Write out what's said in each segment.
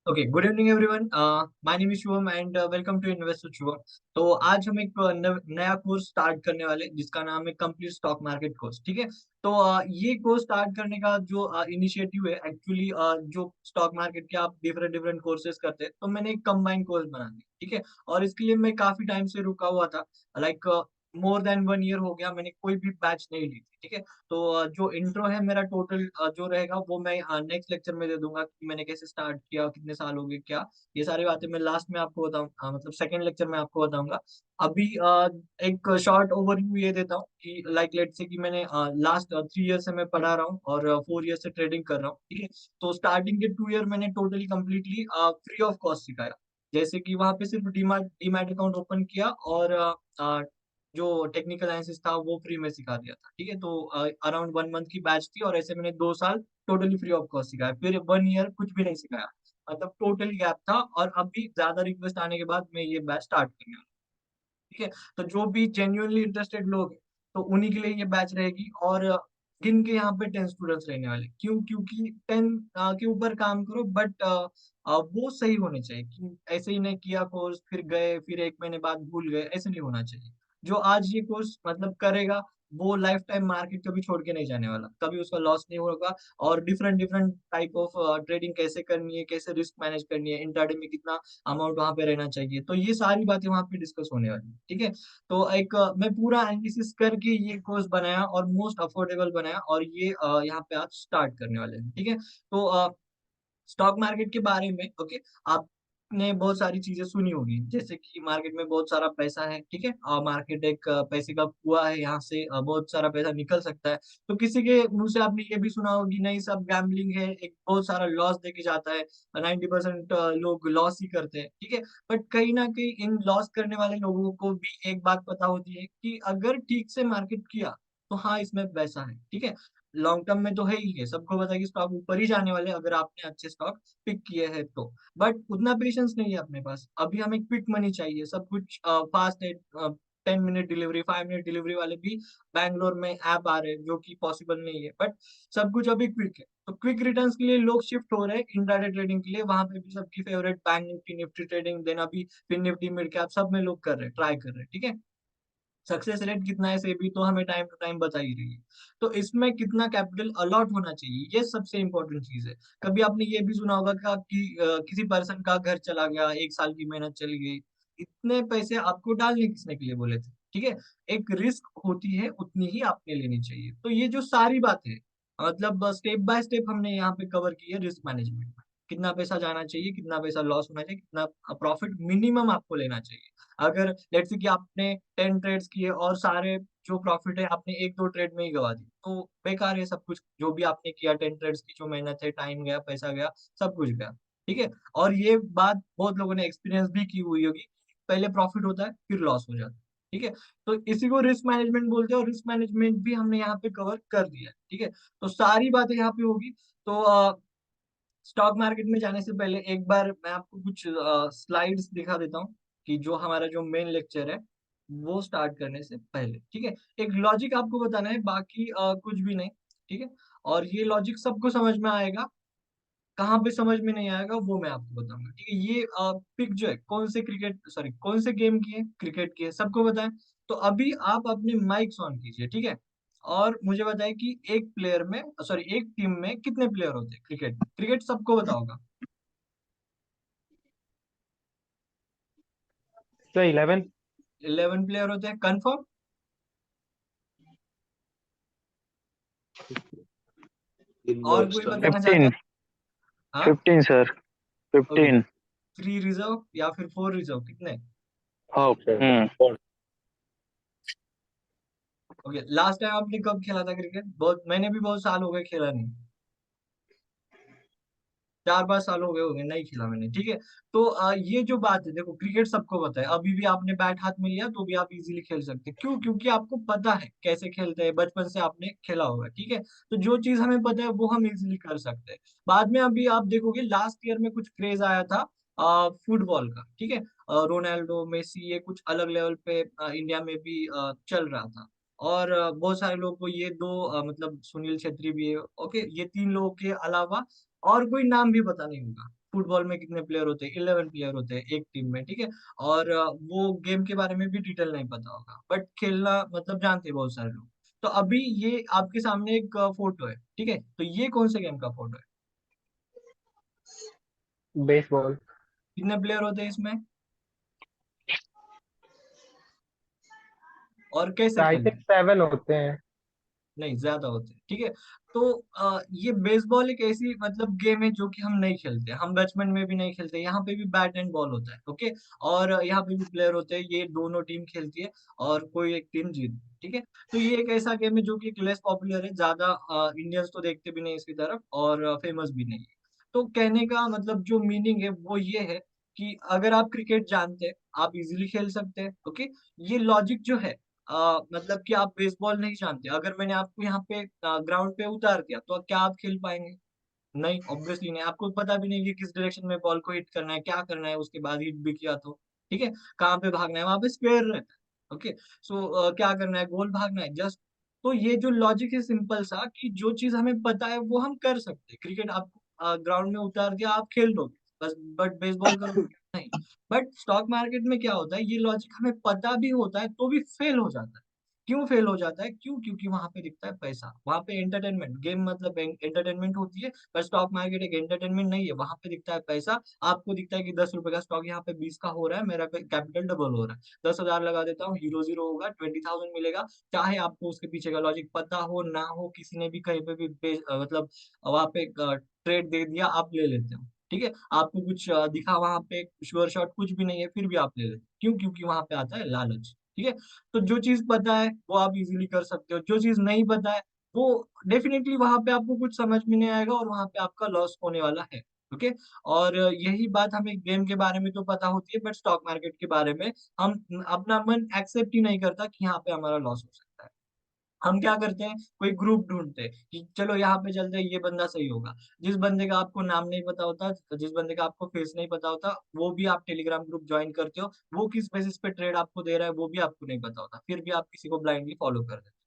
Okay, good evening everyone. My name is Shubham and welcome to invest with Shubham. तो आज हम एक नया कोर्स स्टार्ट करने वाले जिसका नाम है कंप्लीट स्टॉक मार्केट कोर्स। ठीक है। तो ये कोर्स स्टार्ट करने का जो इनिशिएटिव है एक्चुअली, जो स्टॉक मार्केट के आप डिफरेंट डिफरेंट कोर्सेज करते हैं, तो मैंने एक कंबाइंड कोर्स बना दिया। ठीक है। और इसके लिए मैं काफी टाइम से रुका हुआ था, लाइक मोर देन 1 ईयर हो गया मैंने कोई भी बैच नहीं ली थी। ठीक है। तो जो इंट्रो है मेरा टोटल जो रहेगा वो मैं नेक्स्ट लेक्चर में दे दूंगा कि मैंने कैसे स्टार्ट किया, कितने साल हो गए, क्या ये सारी बातें मैं लास्ट में आपको बताऊँ, मतलब सेकंड लेक्चर में आपको बताऊंगा। अभी एक शॉर्ट ओवरव्यू ये देता हूँ कि लाइक लेट्स से कि मैंने लास्ट 3 ईयर से मैं पढ़ा रहा हूँ और 4 ईयर से ट्रेडिंग कर रहा हूँ। ठीक है। तो स्टार्टिंग के 2 ईयर मैंने totally completely free of cost सिखाया। जैसे कि वहां पे सिर्फ डीमैट डीमैट अकाउंट ओपन किया और जो टेक्निकल एनालिसिस था वो फ्री में सिखा दिया था। ठीक है। तो अराउंड 1 मंथ की बैच थी और ऐसे मैंने 2 साल टोटली फ्री ऑफ कॉस्ट सिखाया, फिर 1 ईयर कुछ भी नहीं सिखाया। मतलब टोटली गैप था और अभी ज्यादा रिक्वेस्ट आने के बाद मैं ये बैच स्टार्ट करने वाला हूं। ठीक है। तो जो भी जेन्युइनली इंटरेस्टेड लोग हैं तो उन्हीं के लिए ये बैच रहेगी। और गिन के यहाँ पे 10 स्टूडेंट्स रहने वाले, क्यों? क्योंकि 10 के ऊपर काम करो बट वो सही होने चाहिए। कि ऐसे ही नहीं किया कोर्स फिर गए फिर 1 महीने बाद भूल गए, ऐसे नहीं होना चाहिए। जो आज ये कोर्स मतलब करेगा वो लाइफ टाइम मार्केट कभी छोड़ के नहीं जाने वाला, कभी उसका लॉस नहीं होगा। और different different type of trading कैसे करनी है, कैसे रिस्क मैनेज करनी है, इंट्राडे में कितना अमाउंट वहां पे रहना चाहिए, तो ये सारी बातें वहां पे डिस्कस होने वाली है। ठीक है। तो एक मैं पूरा एनालिसिस करके ये कोर्स बनाया और मोस्ट अफोर्डेबल बनाया और ये यहाँ पे आज स्टार्ट करने वाले हैं। ठीक है। तो स्टॉक मार्केट के बारे में, ओके, आपने बहुत सारी चीजें सुनी होगी, जैसे कि मार्केट में बहुत सारा पैसा है। ठीक है। और मार्केट एक पैसे का कुआं है, यहाँ से बहुत सारा पैसा निकल सकता है। तो किसी के मुंह से आपने ये भी सुना होगी नहीं सब गैम्बलिंग है, एक बहुत सारा लॉस देके जाता है, 90% लोग लॉस ही करते हैं। ठीक है। बट कहीं ना कहीं इन लॉस करने वाले लोगों को भी एक बात पता होती है कि अगर ठीक से मार्केट किया तो हाँ इसमें पैसा है। ठीक है। लॉन्ग टर्म में तो है ही है, सबको पता है कि स्टॉक ऊपर ही जाने वाले हैं, अगर आपने अच्छे स्टॉक पिक किए हैं तो। बट उतना पेशेंस नहीं है अपने पास, अभी हमें क्विक मनी चाहिए, सब कुछ फास्ट है। 10 मिनट डिलीवरी, 5 मिनट डिलीवरी वाले भी बैंगलोर में ऐप आ रहे हैं जो कि पॉसिबल नहीं है, बट सब कुछ अभी क्विक है। तो क्विक रिटर्न्स के लिए लोग शिफ्ट हो रहे हैं इंट्राडे ट्रेडिंग के लिए, वहां पे भी सबकी favourite bank Nifty, Nifty trading, then अभी फिर निफ्टी मिड कैप, सब में लोग कर रहे हैं, ट्राई कर रहे हैं। ठीक है। सक्सेस रेट कितना है सेबी तो हमें टाइम टू टाइम बता ही रही है। तो इसमें कितना कैपिटल अलॉट होना चाहिए, ये सबसे इंपॉर्टेंट चीज है। कभी आपने ये भी सुना होगा कि किसी पर्सन का घर चला गया, 1 साल की मेहनत चली गई, इतने पैसे आपको डालने किसने के लिए बोले थे? ठीक है। एक रिस्क होती है उतनी ही आपने लेनी चाहिए। तो ये जो सारी बात है, मतलब स्टेप बाय स्टेप हमने यहाँ पे कवर की है रिस्क मैनेजमेंट में। कितना पैसा जाना चाहिए, कितना पैसा लॉस होना चाहिए, कितना प्रॉफिट मिनिमम आपको लेना चाहिए। अगर लेट्स से कि आपने 10 ट्रेड्स किए और सारे जो प्रॉफिट है आपने 1-2 ट्रेड में ही गवा दी, तो बेकार है सब कुछ जो भी आपने किया। 10 ट्रेड्स की जो मेहनत है, टाइम गया, पैसा गया, सब कुछ गया। ठीक है। और ये बात बहुत लोगों ने एक्सपीरियंस भी की हुई होगी, पहले प्रॉफिट होता है फिर लॉस हो जाता है। ठीक है। तो इसी को रिस्क मैनेजमेंट बोलते हैं और रिस्क मैनेजमेंट भी हमने यहाँ पे कवर कर दिया है। ठीक है। तो सारी बातें यहाँ पे होगी। तो स्टॉक मार्केट में जाने से पहले एक बार मैं आपको कुछ स्लाइड्स दिखा देता हूँ कि जो हमारा जो मेन लेक्चर है वो स्टार्ट करने से पहले। ठीक है। एक लॉजिक आपको बताना है, बाकी कुछ भी नहीं। ठीक है। और ये लॉजिक सबको समझ में आएगा, कहाँ पे समझ में नहीं आएगा वो मैं आपको बताऊंगा। ठीक है। ये पिक जो है कौन से क्रिकेट सॉरी कौन से गेम की है, क्रिकेट की है, सबको बताएं। तो अभी आप अपने माइक्स ऑन कीजिए। ठीक है। और मुझे बताएं कि एक प्लेयर में सॉरी एक टीम में कितने प्लेयर होते हैं क्रिकेट में? क्रिकेट सबको पता होगा। तो 11। 11 प्लेयर होते हैं, कंफर्म? और कोई बताना चाहता 15। है? हाँ। 15 सर। ओके। 15। 3 रिजर्व या फिर 4 रिजर्व, कितने? ओके। ओके। लास्ट टाइम आपने कब खेला था क्रिकेट? बहुत, मैंने भी बहुत साल हो गए खेला नहीं, 4-5 साल हो गए होंगे नहीं खेला मैंने। ठीक है। तो ये जो बात है, देखो क्रिकेट सबको पता है, अभी भी आपने बैट हाथ में लिया तो भी आप इजीली खेल सकते हैं। क्यों? क्योंकि आपको पता है कैसे खेलते हैं, बचपन से आपने खेला होगा। ठीक है। तो जो चीज हमें पता है वो हम इजीली कर सकते हैं। बाद में अभी आप देखोगे लास्ट ईयर में कुछ क्रेज आया था फुटबॉल का। ठीक है। रोनाल्डो, मेसी, ये कुछ अलग लेवल पे इंडिया में भी चल रहा था। और बहुत सारे लोगों को ये दो मतलब सुनील छेत्री भी है, ओके, ये 3 लोगों के अलावा और कोई नाम भी पता नहीं होगा। फुटबॉल में कितने प्लेयर होते हैं, 11 प्लेयर होते हैं एक टीम में, ठीक है। और वो गेम के बारे में भी डिटेल नहीं पता होगा, बट खेलना मतलब जानते हैं बहुत सारे लोग। तो अभी ये आपके सामने एक फोटो है, ठीक है, तो ये कौन से गेम का फोटो है? बेसबॉल। कितने प्लेयर होते हैं इसमें, और कैसे आई खेलते थिंक हैं? 7 होते हैं। नहीं, ज्यादा होते हैं, ठीक है। तो ये बेसबॉल एक ऐसी मतलब गेम है जो कि हम नहीं खेलते, हम बचपन में भी नहीं खेलते। यहाँ पे भी बैट एंड बॉल होता है, ओके। और यहाँ पे भी प्लेयर होते हैं, ये दोनों टीम खेलती है और कोई एक टीम जीतती है, ठीक है। तो ये एक ऐसा गेम है जो कि लेस पॉपुलर है, ज्यादा इंडियंस तो देखते भी नहीं इसकी तरफ, और फेमस भी नहीं है। तो कहने का मतलब जो मीनिंग है वो ये है कि अगर आप क्रिकेट जानते हैं, आप इजीली खेल सकते हैं, ओके। ये लॉजिक जो है, मतलब कि आप बेसबॉल नहीं जानते, अगर मैंने आपको यहाँ पे ग्राउंड पे उतार दिया तो क्या आप खेल पाएंगे? नहीं, ऑब्वियसली नहीं। आपको पता भी नहीं कि किस डायरेक्शन में बॉल को हिट करना है, क्या करना है उसके बाद हिट भी किया तो, ठीक है। कहाँ पे भागना है, वहां पे स्क्वायर रहता है, ओके। सो क्या करना है, गोल भागना है, जस्ट। तो ये जो लॉजिक है सिंपल सा, कि जो चीज हमें पता है वो हम कर सकते हैं। क्रिकेट आपको ग्राउंड में उतार दिया, आप खेल लोगे बस, बट बेसबॉल करोगे नहीं। बट स्टॉक मार्केट में क्या होता है, ये लॉजिक हमें पता भी होता है तो भी फेल हो जाता है। क्यों फेल हो जाता है? क्यों? क्योंकि वहां पे दिखता है पैसा, वहां पे एंटरटेनमेंट, गेम मतलब एंटरटेनमेंट होती है। पर स्टॉक मार्केट एक एंटरटेनमेंट नहीं है, वहां पे दिखता है पैसा। आपको दिखता है कि 10 रुपए का स्टॉक यहाँ पे 20 का हो रहा है, मेरा कैपिटल डबल हो रहा है। 10,000 लगा देता हूँ, हीरो जीरो होगा, 20,000 मिलेगा। चाहे आपको उसके पीछे का लॉजिक पता हो ना हो, किसी ने भी कहीं पे भी मतलब वहां पे ट्रेड दे दिया, आप ले लेते हो, ठीक है। आपको कुछ दिखा वहां पे, श्योर शॉट कुछ भी नहीं है, फिर भी आप ले लेते हो। क्यों? क्योंकि वहां पे आता है लालच, ठीक है। तो जो चीज पता है वो आप इजीली कर सकते हो, जो चीज नहीं पता है वो डेफिनेटली वहां पे आपको कुछ समझ में नहीं आएगा, और वहां पे आपका लॉस होने वाला है, ओके। और यही बात हमें गेम के बारे में तो पता होती है, बट स्टॉक मार्केट के बारे में हम अपना मन एक्सेप्ट ही नहीं करता कि यहाँ पे हमारा लॉस हो सकता है। हम क्या करते हैं, कोई ग्रुप ढूंढते हैं कि चलो यहाँ पे चलते हैं, ये बंदा सही होगा। जिस बंदे का आपको नाम नहीं पता होता, जिस बंदे का आपको फेस नहीं पता होता, वो भी आप टेलीग्राम ग्रुप ज्वाइन करते हो, वो किस बेसिस पे ट्रेड आपको दे रहा है वो भी आपको नहीं पता होता, फिर भी आप किसी को ब्लाइंडली फॉलो कर देते हो।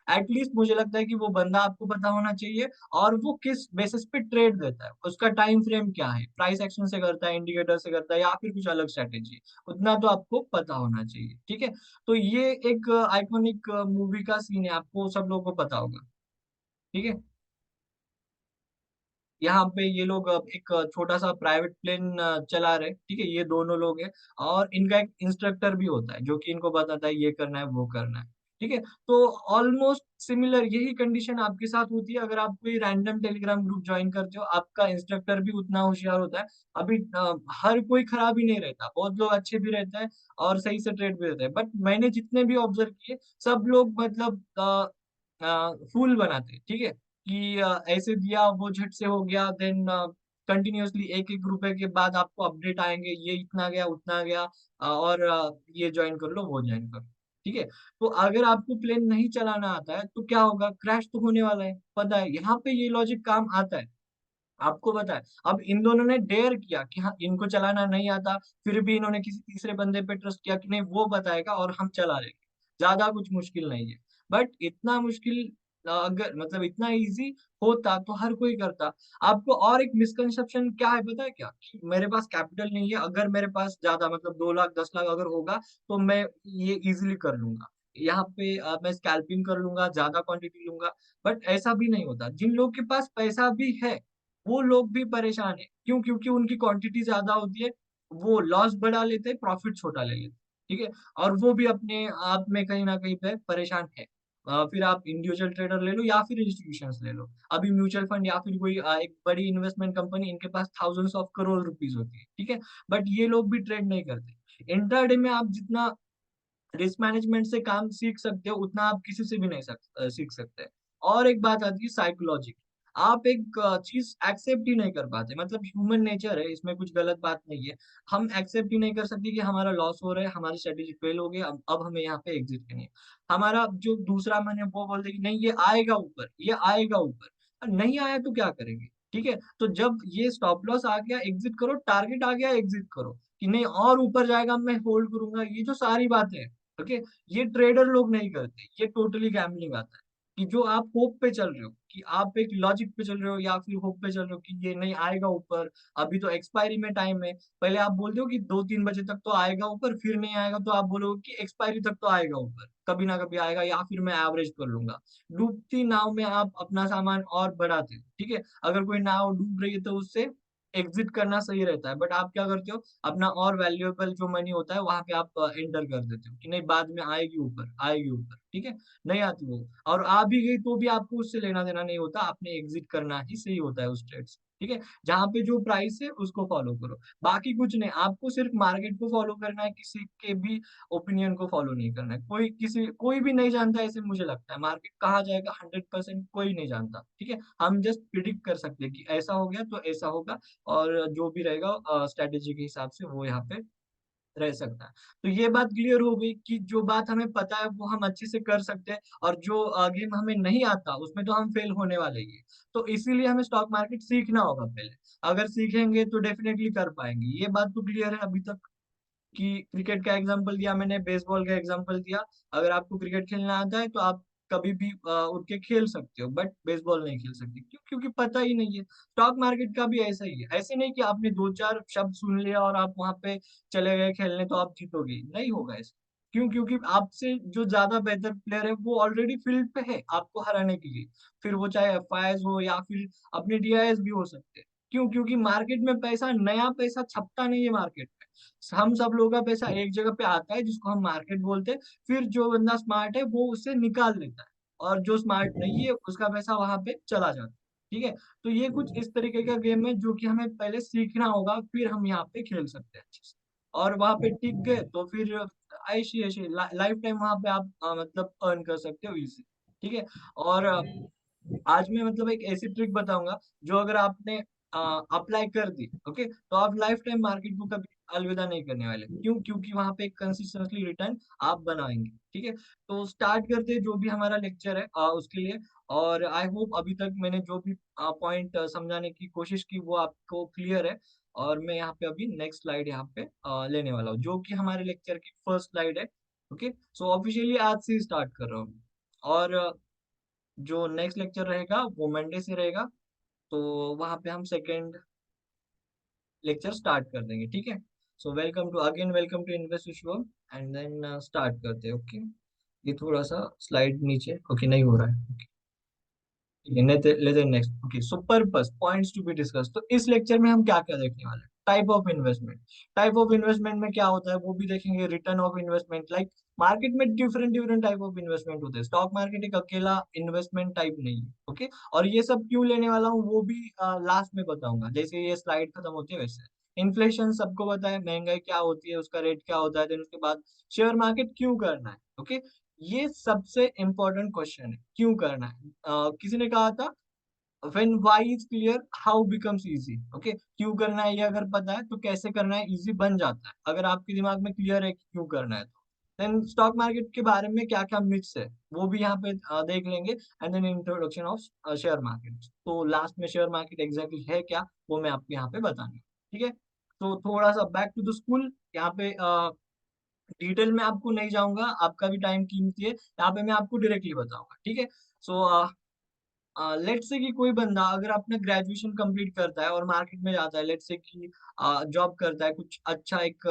एटलीस्ट मुझे लगता है कि वो बंदा आपको पता होना चाहिए, और वो किस बेसिस पे ट्रेड देता है, उसका टाइम फ्रेम क्या है, प्राइस एक्शन से करता है, इंडिकेटर से करता है, या फिर कुछ अलग स्ट्रेटेजी, उतना तो आपको पता होना चाहिए, ठीक है। तो ये एक आइकॉनिक मूवी का सीन है, आपको सब लोगों को पता होगा, ठीक है। यहाँ पे ये लोग एक छोटा सा प्राइवेट प्लेन चला रहे, ठीक है, ये दोनों लोग हैं। और इनका एक इंस्ट्रक्टर भी होता है जो कि इनको बताता है ये करना है वो करना है, ठीक है। तो ऑलमोस्ट सिमिलर यही कंडीशन आपके साथ होती है, अगर आप कोई रैंडम टेलीग्राम ग्रुप ज्वाइन करते हो, आपका इंस्ट्रक्टर भी उतना होशियार होता है। अभी हर कोई खराब ही नहीं रहता, बहुत लोग अच्छे भी रहते हैं और सही से ट्रेड भी रहते हैं, बट मैंने जितने भी ऑब्जर्व किए, सब लोग मतलब फूल बनाते हैं, ठीक है। कि ऐसे दिया वो झट से हो गया, देन कंटिन्यूअसली एक एक रुपए के बाद आपको अपडेट आएंगे, ये इतना गया उतना गया, और ये ज्वाइन कर लो वो ज्वाइन कर लो, ठीक है। तो अगर आपको प्लेन नहीं चलाना आता है तो क्या होगा, क्रैश तो होने वाला है, पता है, यहाँ पे ये लॉजिक काम आता है, आपको पता है। अब इन दोनों ने डेयर किया कि हाँ इनको चलाना नहीं आता, फिर भी इन्होंने किसी तीसरे बंदे पे ट्रस्ट किया कि नहीं वो बताएगा और हम चला लेंगे, ज्यादा कुछ मुश्किल नहीं है। बट इतना मुश्किल अगर मतलब इतना इजी होता तो हर कोई करता। आपको और एक मिसकंसेप्शन क्या है पता है क्या, कि मेरे पास कैपिटल नहीं है, अगर मेरे पास ज्यादा मतलब 2 लाख 10 लाख अगर होगा तो मैं ये इजिली कर लूंगा, यहाँ पे मैं स्कैल्पिंग कर लूंगा, ज्यादा क्वांटिटी लूंगा। बट ऐसा भी नहीं होता, जिन लोग के पास पैसा भी है वो लोग भी परेशान है। क्यों? क्योंकि उनकी क्वांटिटी ज्यादा होती है, वो लॉस बढ़ा लेते हैं, प्रॉफिट छोटा ले लेते हैं, ठीक है। और वो भी अपने आप में कहीं ना कहीं पे परेशान है। फिर आप इंडिविजुअल ट्रेडर ले लो या फिर इंस्टीट्यूशंस ले लो, अभी म्यूचुअल फंड या फिर कोई एक बड़ी इन्वेस्टमेंट कंपनी, इनके पास थाउजेंड्स ऑफ करोड़ रुपीज होती है, ठीक है। बट ये लोग भी ट्रेड नहीं करते। इंट्राडे में आप जितना रिस्क मैनेजमेंट से काम सीख सकते हो, उतना आप किसी से भी नहीं सीख सकते। और एक बात आती है साइकोलॉजी, आप एक चीज एक्सेप्ट ही नहीं कर पाते, मतलब ह्यूमन नेचर है, इसमें कुछ गलत बात नहीं है। हम एक्सेप्ट ही नहीं कर सकते कि हमारा लॉस हो रहा है, हमारी स्ट्रेटेजी फेल हो गई, अब हमें यहाँ पे एग्जिट करनी है। हमारा जो दूसरा मन है वो बोलते कि नहीं ये आएगा ऊपर, ये आएगा ऊपर, और नहीं आया तो क्या करेंगे, ठीक है। तो जब ये स्टॉप लॉस आ गया एग्जिट करो, टारगेट आ गया एग्जिट करो, कि नहीं और ऊपर जाएगा मैं होल्ड करूंगा, ये जो सारी बातें हैं, ओके, ये ट्रेडर लोग नहीं करते, ये टोटली गैम्बलिंग आता है। कि जो आप होप पे चल रहे हो कि आप एक लॉजिक पे चल रहे हो या फिर होप पे चल रहे हो कि ये नहीं आएगा ऊपर, अभी तो एक्सपायरी में टाइम है। पहले आप बोलते हो कि 2-3 बजे तक तो आएगा ऊपर, फिर नहीं आएगा तो आप बोलोगे कि एक्सपायरी तक तो आएगा ऊपर, कभी ना कभी आएगा, या फिर मैं एवरेज कर लूंगा। डूबती नाव में आप अपना सामान और बढ़ाते हो, ठीक है। अगर कोई नाव डूब रही है तो उससे एग्जिट करना सही रहता है, बट आप क्या करते हो, अपना और वैल्यूएबल जो मनी होता है वहां पे आप एंटर कर देते हो कि नहीं बाद में आएगी ऊपर, आएगी ऊपर, ठीक है। नहीं आती वो, और आ भी गई तो भी आपको उससे लेना देना नहीं होता, आपने एग्जिट करना ही सही होता है उस ट्रेड से, ठीक है। जहां पे जो प्राइस है उसको फॉलो करो, बाकी कुछ नहीं, आपको सिर्फ मार्केट को फॉलो करना है, किसी के भी ओपिनियन को फॉलो नहीं करना है। कोई भी नहीं जानता ऐसे, मुझे लगता है मार्केट कहाँ जाएगा 100% कोई नहीं जानता, ठीक है। हम जस्ट प्रिडिक्ट कर सकते हैं कि ऐसा हो गया तो ऐसा होगा, और जो भी रहेगा स्ट्रेटेजी के हिसाब से वो यहाँ पे रह सकता है। तो ये बात क्लियर हो गई कि जो बात हमें पता है वो हम अच्छे से कर सकते हैं, और जो गेम हमें नहीं आता उसमें तो हम फेल होने वाले ही हैं। तो इसीलिए हमें स्टॉक मार्केट सीखना होगा पहले, अगर सीखेंगे तो डेफिनेटली कर पाएंगे। ये बात तो क्लियर है अभी तक, कि क्रिकेट का एग्जांपल दिया मैंने, बेसबॉल का एग्जांपल दिया। अगर आपको क्रिकेट खेलना आता है तो आप कभी भी उठ के खेल सकते हो, बट बेसबॉल नहीं खेल सकते, क्यों? क्योंकि पता ही नहीं है। स्टॉक मार्केट का भी ऐसा ही है, ऐसे नहीं कि आपने दो चार शब्द सुन लिया और आप वहां पे चले गए खेलने तो आप जीतोगे, नहीं होगा ऐसा। क्यों? क्योंकि आपसे जो ज्यादा बेहतर प्लेयर है वो ऑलरेडी फील्ड पे है आपको हराने के लिए, फिर वो चाहे एफआईएस हो या फिर अपने डीआईएस भी हो सकते हैं। क्यों? क्योंकि मार्केट में पैसा, नया पैसा छपता नहीं है मार्केट में। हम सब लोगों का पैसा एक जगह पे आता है जिसको हम मार्केट बोलते हैं, फिर जो बंदा स्मार्ट है वो उससे निकाल लेता है, और जो स्मार्ट नहीं है उसका पैसा वहां पे चला जाता है, ठीक है। तो ये कुछ इस तरीके का गेम है जो कि हमें पहले सीखना होगा, फिर हम यहाँ पे खेल सकते हैं अच्छे से। और वहां पे टिक गए तो फिर ऐसी ऐसी लाइफ टाइम वहां पे आप मतलब अर्न कर सकते हो इजी, ठीक है। और आज मैं मतलब एक ऐसी ट्रिक बताऊंगा जो अगर आपने अप्लाई कर दी, ओके, तो आप लाइफ टाइम मार्केट को कभी अलविदा नहीं करने वाले। क्यों? क्योंकि वहां पे कंसिस्टेंटली रिटर्न आप बनाएंगे, ठीक है। तो स्टार्ट करते हैं जो भी हमारा लेक्चर है उसके लिए। और आई होप अभी तक मैंने जो भी पॉइंट समझाने की कोशिश की वो आपको क्लियर है। और मैं यहाँ पे अभी नेक्स्ट स्लाइड यहाँ पे लेने वाला हूँ, जो कि हमारे लेक्चर की फर्स्ट स्लाइड है। ओके, सो ऑफिशियली आज से ही स्टार्ट कर रहा हूँ। और जो नेक्स्ट लेक्चर रहेगा वो मंडे से रहेगा, तो वहां पे हम सेकेंड लेक्चर स्टार्ट कर देंगे, ठीक है। So welcome to invest Vishwam, and then start करते हैं। ओके, ये थोड़ा सा स्लाइड नीचे, ओके, नहीं हो रहा है। लेते next. Okay, so purpose points to be discuss. तो इस लेक्चर में हम क्या क्या देखने वाले हैं? Type of investment, type of investment में क्या होता है वो भी देखेंगे। Return of investment, like market में different different type of investment होते हैं, स्टॉक मार्केट एक अकेला इन्वेस्टमेंट टाइप नहीं है, ओके। और ये सब क्यों लेने वाला हूँ वो भी लास्ट में बताऊंगा, जैसे ये स्लाइड खत्म होती है वैसे। इन्फ्लेशन सबको पता है, महंगाई क्या होती है, उसका रेट क्या होता है, देन उसके बाद शेयर मार्केट क्यों करना है, ओके। ये सबसे इंपॉर्टेंट क्वेश्चन है, क्यों करना है। किसी ने कहा था, when why is clear how becomes easy, okay। क्यों करना है ये अगर पता है तो कैसे करना है इजी बन जाता है, अगर आपके दिमाग में क्लियर है कि क्यों करना है तो। देन स्टॉक मार्केट के बारे में क्या क्या मिथ्स है वो भी यहाँ पे देख लेंगे। And then introduction of share market, तो लास्ट में शेयर मार्केट एग्जैक्टली है क्या वो मैं आपको यहाँ पे बताऊंगा, ठीक है। तो थोड़ा सा बैक टू द स्कूल, यहाँ पे डिटेल में आपको नहीं जाऊंगा, आपका भी टाइम कीमती है, यहाँ पे मैं आपको डायरेक्टली बताऊंगा, ठीक है। सो लेट्स से कि कोई बंदा अगर अपना ग्रेजुएशन कंप्लीट करता है और मार्केट में जाता है, लेट्स से कि जॉब करता है, कुछ अच्छा एक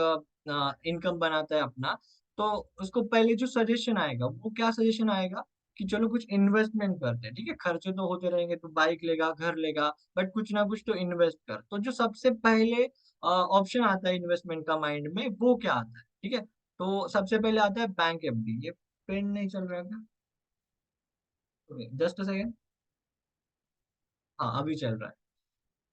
इनकम बनाता है अपना, तो उसको पहले जो सजेशन आएगा वो क्या सजेशन आएगा, कि चलो कुछ इन्वेस्टमेंट करते हैं, ठीक है। खर्चे तो होते रहेंगे, तो बाइक लेगा, घर लेगा, बट कुछ ना कुछ तो इन्वेस्ट कर। तो जो सबसे पहले ऑप्शन आता है इन्वेस्टमेंट का माइंड में वो क्या आता है, ठीक है। तो सबसे पहले आता है बैंक एफडी। ये पेन नहीं चल रहा है क्या? Just a second. हाँ, अभी चल रहा है।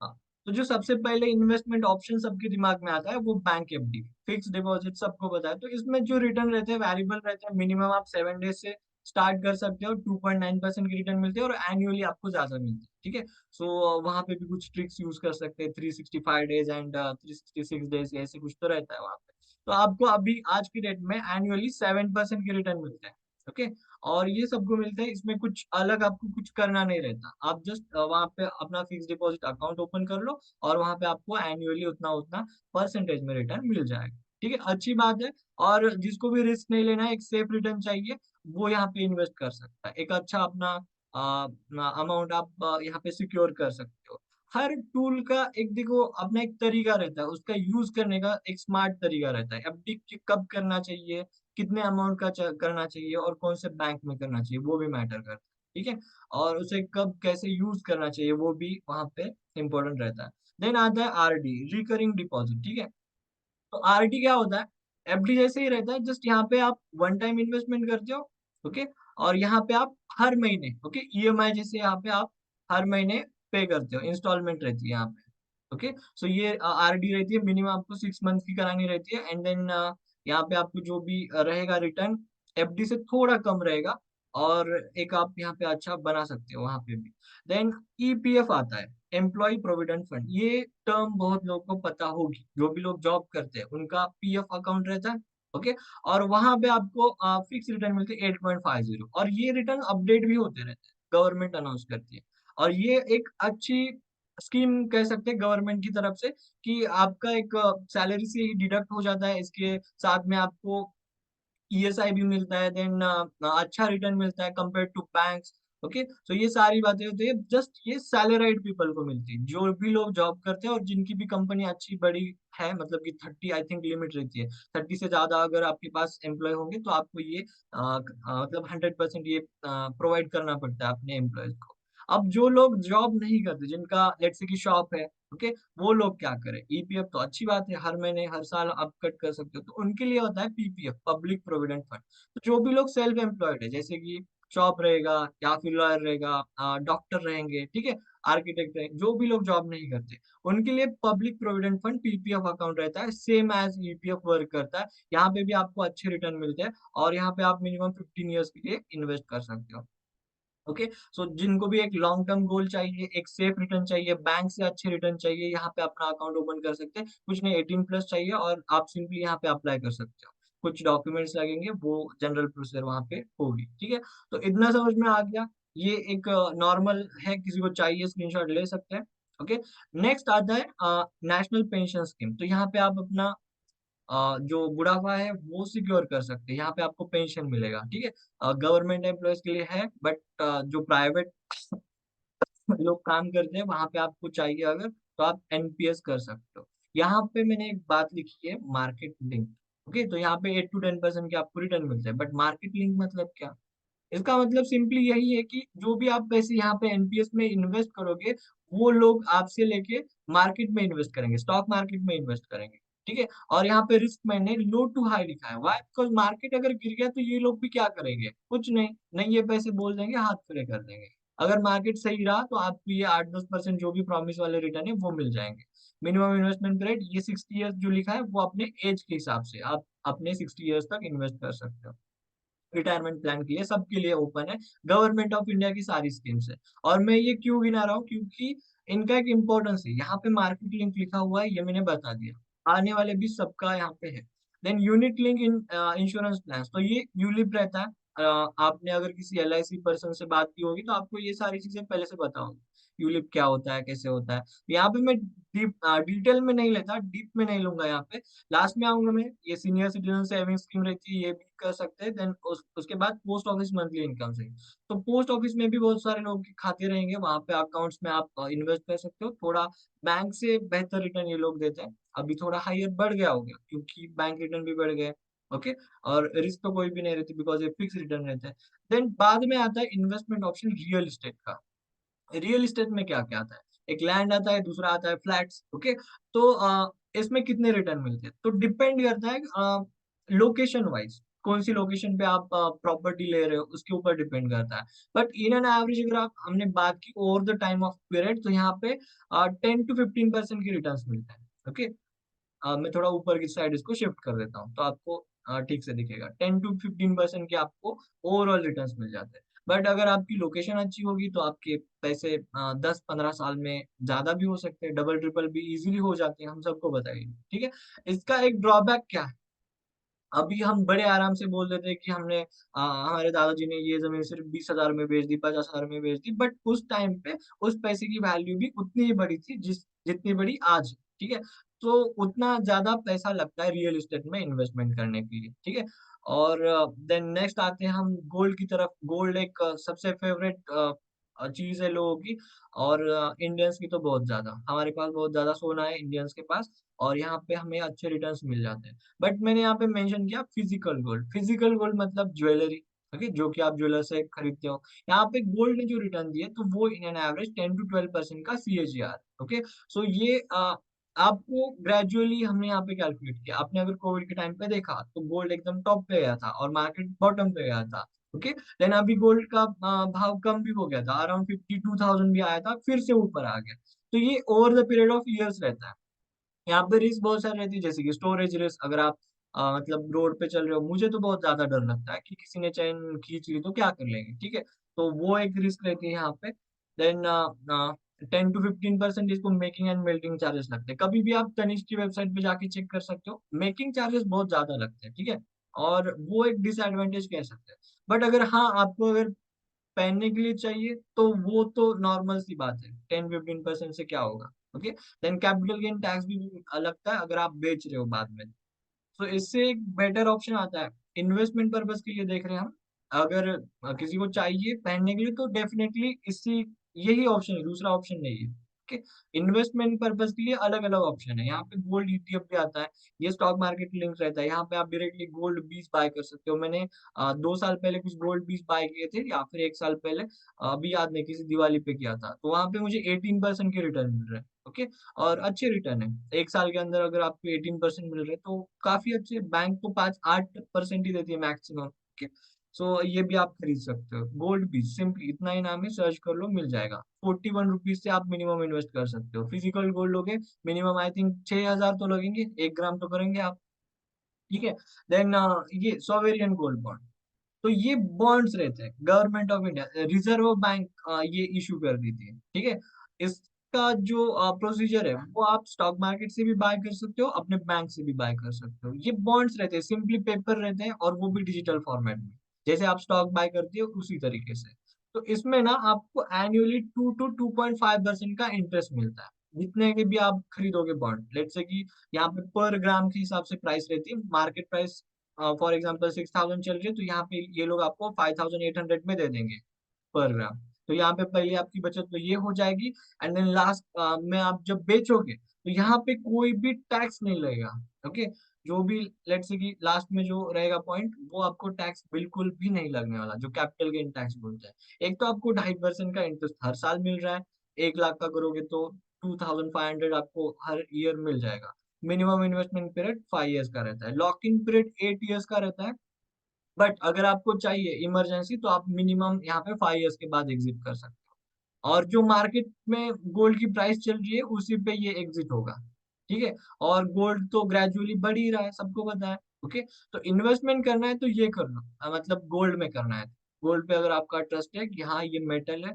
हाँ, तो जो सबसे पहले इन्वेस्टमेंट ऑप्शन सबके दिमाग में आता है वो बैंक एफडी, फिक्स डिपॉजिट सबको पता है। तो इसमें जो रिटर्न रहते हैं वेरिएबल रहते हैं, मिनिमम आप 7 डेज से स्टार्ट कर सकते हो, 2.9% की रिटर्न मिलती है, और एनुअली आपको ज्यादा मिलती है, ठीक है। सो वहां पे भी कुछ ट्रिक्स यूज कर सकते हैं, 365 डेज एंड 366 डेज, ऐसे कुछ तो रहता है वहां पे। तो आपको अभी आज की डेट में एनुअली 7% की रिटर्न मिलते हैं, ओके। और ये सबको मिलता है, इसमें कुछ अलग आपको कुछ करना नहीं रहता, आप जस्ट वहां पे अपना फिक्स डिपॉजिट अकाउंट ओपन कर लो, और वहां पे आपको एनुअली उतना उतना परसेंटेज में रिटर्न मिल जाएगा, ठीक है, अच्छी बात है। और जिसको भी रिस्क नहीं लेना है, एक सेफ रिटर्न चाहिए, वो यहाँ पे इन्वेस्ट कर सकता है, एक अच्छा अपना अमाउंट आप यहाँ पे सिक्योर कर सकते हो। हर टूल का एक देखो अपना एक तरीका रहता है, उसका यूज करने का एक स्मार्ट तरीका रहता है। एफडी कब करना चाहिए, कितने अमाउंट का करना चाहिए और कौन से बैंक में करना चाहिए वो भी मैटर करता है। ठीक है, और उसे कब कैसे यूज करना चाहिए वो भी वहां पे इम्पोर्टेंट रहता है। देन आता है आरडी, रिकरिंग डिपॉजिट। ठीक है, तो आरडी क्या होता है, एफडी जैसे ही रहता है, जस्ट यहाँ पे आप वन टाइम इन्वेस्टमेंट करते हो। ओके, और यहाँ पे आप हर महीने, ओके, ईएमआई जैसे यहाँ पे आप हर महीने पे करते हो, इंस्टॉलमेंट रहती है यहाँ पे। ओके, सो ये आरडी रहती है, मिनिमम आपको 6 मंथ की करानी रहती है। एंड देन यहाँ पे आपको जो भी रहेगा रिटर्न एफडी से थोड़ा कम रहेगा, और एक आप यहाँ पे अच्छा बना सकते हो वहां पे भी। देन ईपीएफ आता है, एम्प्लॉय प्रोविडेंट फंड। ये टर्म बहुत लोगों को पता होगी, जो भी लोग जॉब करते हैं उनका पीएफ अकाउंट रहता है। ओके, और वहां पे आपको फिक्स रिटर्न मिलते हैं 8.50, और ये रिटर्न अपडेट भी होते रहते हैं, गवर्नमेंट अनाउंस करती है। और ये एक अच्छी स्कीम कह सकते हैं गवर्नमेंट की तरफ से, कि आपका एक सैलरी से ही डिडक्ट हो जाता है, इसके साथ में आपको ईएसआई भी मिलता है। देन अच्छा रिटर्न मिलता है कंपेयर टू बैंक्स। ओके, तो ये सारी बातें होती है, जस्ट ये सैलराइड पीपल को मिलती है, जो भी लोग जॉब करते हैं और जिनकी भी कंपनी अच्छी बड़ी है, मतलब कि 30 आई थिंक लिमिट रहती है। 30 से ज्यादा अगर आपके पास एम्प्लॉय होंगे तो आपको ये मतलब 100% ये प्रोवाइड करना पड़ता है अपने एम्प्लॉयज को। अब जो लोग जॉब नहीं करते, जिनका लेट्स से की शॉप है, ओके, वो लोग क्या करें, ईपीएफ तो अच्छी बात है, हर महीने हर साल आप कट कर सकते हो, तो उनके लिए होता है पीपीएफ, पब्लिक प्रोविडेंट फंड। तो जो भी लोग सेल्फ एम्प्लॉयड है, जैसे कि शॉप रहेगा या फिर लॉयर रहेगा, डॉक्टर रहेंगे, ठीक है, आर्किटेक्ट रहेंगे, जो भी लोग जॉब नहीं करते, उनके लिए public provident fund PPF account रहता है, सेम एज ईपीएफ वर्क करता है। यहाँ पे भी आपको अच्छे रिटर्न मिलते हैं, और यहाँ पे आप मिनिमम 15 ईयर्स के लिए इन्वेस्ट कर सकते हो। ओके, सो जिनको भी एक लॉन्ग टर्म गोल चाहिए, एक सेफ रिटर्न चाहिए, बैंक से अच्छे रिटर्न चाहिए, यहाँ पे अपना अकाउंट ओपन कर सकते हैं। कुछ नहीं, 18+ चाहिए और आप सिंपली यहाँ पे अप्लाई कर सकते हो। कुछ डॉक्यूमेंट्स लगेंगे, वो जनरल प्रोसीजर वहाँ पे होगी। ठीक है, तो इतना समझ में आ गया। ये एक नॉर्मल है, किसी को चाहिए स्क्रीनशॉट ले सकते हैं। ओके, नेक्स्ट आता है नेशनल पेंशन स्कीम। तो यहाँ पे आप अपना जो बुढ़ापा है वो सिक्योर कर सकते हैं, यहाँ पे आपको पेंशन मिलेगा। ठीक है, गवर्नमेंट एम्प्लॉयज के लिए है, बट जो प्राइवेट लोग काम करते हैं वहां पे आपको चाहिए अगर, तो आप एनपीएस कर सकते हो। यहाँ पे मैंने एक बात लिखी है, मार्केट लिंक। ओके, तो यहाँ पे 8 to 10% के आपको रिटर्न मिलते हैं, बट मार्केट लिंक मतलब क्या? इसका मतलब सिंपली यही है कि जो भी आप पैसे यहाँ पे एनपीएस में इन्वेस्ट करोगे, वो लोग आपसे लेके मार्केट में इन्वेस्ट करेंगे, स्टॉक मार्केट में इन्वेस्ट करेंगे। ठीक है, और यहाँ पे रिस्क मैंने लो टू हाई लिखा है। वाई? बिकॉज मार्केट अगर गिर गया तो ये लोग भी क्या करेंगे, कुछ नहीं, नहीं ये पैसे बोल देंगे, हाथ खड़े कर देंगे। अगर मार्केट सही रहा तो आपको ये 8-10% जो भी प्रॉमिस वाले रिटर्न है वो मिल जाएंगे। मिनिमम इन्वेस्टमेंट पीरियड ये 60 ईयर्स जो लिखा है, वो अपने एज के हिसाब से आप अपने 60 ईयर्स तक इन्वेस्ट कर सकते हो। रिटायरमेंट प्लान के लिए सबके लिए ओपन है, गवर्नमेंट ऑफ इंडिया की सारी स्कीम्स है। और मैं ये क्यों गिना रहा हूँ, क्योंकि इनका एक इम्पोर्टेंस है। यहाँ पे मार्केट लिंक लिखा हुआ है, ये मैंने बता दिया, आने वाले भी सबका यहाँ पे है। Then unit link in insurance plan, तो ये यूलिप रहता है। आपने अगर किसी एलआईसी पर्सन से बात की होगी तो आपको ये सारी चीजें पहले से पता होगी, यूलिप क्या होता है, कैसे होता है। यहाँ पे मैं डीप डिटेल में नहीं लेता, डीप में नहीं लूंगा यहाँ पे। लास्ट में आऊंगा मैं, ये सीनियर सिटीजन सेविंग स्कीम रहती है, ये भी कर सकते हैं। देन उसके बाद पोस्ट ऑफिस मंथली इनकम से, तो पोस्ट ऑफिस में भी बहुत सारे लोगों के खाते रहेंगे, वहां पे अकाउंट्स में आप इन्वेस्ट कर सकते हो। थोड़ा बैंक से बेहतर रिटर्न ये लोग देते हैं, अभी थोड़ा हायर बढ़ गया होगा क्योंकि बैंक रिटर्न भी बढ़ गए। ओके, और रिस्क तो कोई भी नहीं रहती, बिकॉज ये फिक्स रिटर्न रहता है। देन बाद में आता है इन्वेस्टमेंट ऑप्शन रियल एस्टेट का। रियल एस्टेट में क्या क्या आता है, एक लैंड आता है, दूसरा आता है फ्लैट्स। ओके, तो इसमें कितने रिटर्न मिलते हैं तो डिपेंड करता है लोकेशन वाइज, कौन सी लोकेशन पे आप प्रॉपर्टी ले रहे हो उसके ऊपर डिपेंड करता है। बट इन एन एवरेज अगर आप हमने बात की over the time of period, तो यहाँ पे 10 to 15% के रिटर्न मिलते हैं। ओके, मैं थोड़ा ऊपर की साइड इसको शिफ्ट कर देता हूँ तो आपको ठीक से दिखेगा, 10 to 15% के आपको ओवरऑल रिटर्न्स मिल जाते हैं। बट अगर आपकी लोकेशन अच्छी होगी तो आपके पैसे 10-15 साल में ज्यादा भी हो सकते हैं, डबल ट्रिपल भी इजीली हो जाते हैं, हम सबको बताइए। ठीक है, इसका एक ड्रॉबैक क्या है, अभी हम बड़े आराम से बोल देते हैं कि हमने हमारे दादाजी ने ये जमीन सिर्फ 20,000 में बेच दी, 50,000 में बेच दी, बट उस टाइम पे उस पैसे की वैल्यू भी उतनी ही बड़ी थी जितनी बड़ी आज है। ठीक है, तो उतना ज्यादा पैसा लगता है रियल एस्टेट में इन्वेस्टमेंट करने के लिए। ठीक है, और देन नेक्स्ट आते हैं हम गोल्ड की तरफ। गोल्ड एक सबसे फेवरेट चीज है लोगों की, और इंडियंस की तो बहुत ज्यादा। हमारे पास बहुत ज्यादा सोना है इंडियंस के पास, और यहाँ पे हमें अच्छे रिटर्न्स मिल जाते हैं। बट मैंने यहाँ पे मेंशन किया फिजिकल गोल्ड। फिजिकल गोल्ड मतलब ज्वेलरी, ओके, जो कि आप ज्वेलर से खरीदते हो। यहाँ पे गोल्ड ने जो रिटर्न दिए तो वो इन एन एवरेज 10 to 12% का CAGR। ओके, सो ये आपको ग्रेजुअली हमने यहाँ पे कैलकुलेट किया। आपने अगर कोविड के टाइम पे देखा तो गोल्ड एकदम टॉप पे गया था और मार्केट बॉटम पे गया था। ओके, देन अभी गोल्ड का भाव कम भी हो गया था, अराउंड 52,000 भी आया था, फिर से ऊपर आ गया। तो ये over the period of years रहता है। यहाँ पे रिस्क बहुत सारी रहती है, जैसे कि स्टोरेज रिस्क। अगर आप मतलब रोड पे चल रहे हो, मुझे तो बहुत ज्यादा डर लगता है कि किसी ने चेन खींच ली तो क्या कर लेंगे, ठीक है। तो वो एक रिस्क रहती है यहाँ पे। देन 10 to 15% इसको मेकिंग एंड मेल्टिंग चार्जेस लगते हैं। कभी भी आप तनिष्क की वेबसाइट पे जाके चेक कर सकते हो, मेकिंग चार्जेस बहुत ज्यादा लगते हैं, ठीक है। और वो एक डिसएडवांटेज कह सकते हैं। बट अगर हाँ, आपको अगर पहनने के लिए चाहिए तो वो तो नॉर्मल सी बात है, 10-15% से क्या होगा। Okay, then capital gain tax भी लगता है अगर आप बेच रहे हो बाद में। तो इससे एक बेटर ऑप्शन आता है इन्वेस्टमेंट पर्पज के लिए देख रहे हैं हम। अगर किसी को चाहिए पहनने के लिए तो डेफिनेटली इसी यही ऑप्शन है, दूसरा ऑप्शन नहीं है। ओके, इन्वेस्टमेंट पर्पज के लिए अलग अलग ऑप्शन है। यहाँ पे गोल्ड ETF भी आता है, ये स्टॉक मार्केट लिंक रहता है। यहाँ पे आप डायरेक्टली गोल्ड बीस बाय कर सकते हो। मैंने 2 साल पहले कुछ गोल्ड बीस बाय किए थे, या फिर 1 साल पहले, अभी याद नहीं, किसी दिवाली पे किया था, तो वहां पे मुझे 18% के रिटर्न मिल रहे हैं। ओके, और अच्छे रिटर्न है। 1 साल के अंदर अगर आपको 18% मिल रहे हैं तो काफी अच्छे। बैंक तो 5-8% ही देती है मैक्सिमम। ओके, सो ये भी आप खरीद सकते हो। गोल्ड भी सिंपली इतना ही नाम है, सर्च कर लो मिल जाएगा। 41 रुपीज से आप मिनिमम इन्वेस्ट कर सकते हो। फिजिकल गोल्ड लोगे, मिनिमम आई थिंक 6,000 तो लगेंगे, 1 ग्राम तो करेंगे आप, ठीक है। देन ये सॉवेरियन गोल्ड बॉन्ड, तो ये बॉन्ड्स रहते हैं government of India, reserve bank ये इशू कर देती है, ठीक है। इसका जो प्रोसीजर है वो आप स्टॉक मार्केट से भी बाय कर सकते हो, अपने बैंक से भी बाय कर सकते हो। ये बॉन्ड्स रहते हैं, सिंपली पेपर रहते हैं, और वो भी डिजिटल फॉर्मेट में, जैसे आप स्टॉक बाय करते हो उसी तरीके से। तो इसमें ना आपको एनुअली 2 to 2.5% का इंटरेस्ट मिलता है, जितने के भी आप खरीदोगे बॉन्ड। लेट्स से कि यहाँ पे पर ग्राम के हिसाब से प्राइस रहती है, मार्केट प्राइस फॉर एग्जाम्पल 6,000 चल रही है, तो यहाँ पे ये लोग आपको 5,800 में दे देंगे पर ग्राम। तो यहाँ पे पहले आपकी बचत तो ये हो जाएगी, एंड देन लास्ट में आप जब बेचोगे तो यहाँ पे कोई भी टैक्स नहीं लगेगा। ओके, जो भी लेट से कि लास्ट में जो रहेगा पॉइंट, वो आपको टैक्स बिल्कुल भी नहीं लगने वाला, जो कैपिटल गेन टैक्स बोलते हैं। एक तो आपको 2.5% का इंटरेस्ट हर साल मिल रहा है। 1 लाख का करोगे तो 2,500 आपको हर ईयर मिल जाएगा। मिनिमम इन्वेस्टमेंट पीरियड 5 ईयर्स का रहता है, लॉक इन पीरियड 8 ईयर्स का रहता है। बट अगर आपको चाहिए इमरजेंसी तो आप मिनिमम यहाँ पे 5 ईयर्स के बाद एग्जिट कर सकते हो। और जो मार्केट में गोल्ड की प्राइस चल रही है उसी पे ये एग्जिट होगा, ठीक है। और गोल्ड तो ग्रेजुअली बढ़ ही रहा है, सबको पता है। ओके, तो इन्वेस्टमेंट करना है तो ये कर लो, मतलब गोल्ड में करना है। गोल्ड पे अगर आपका ट्रस्ट है कि हाँ ये मेटल है,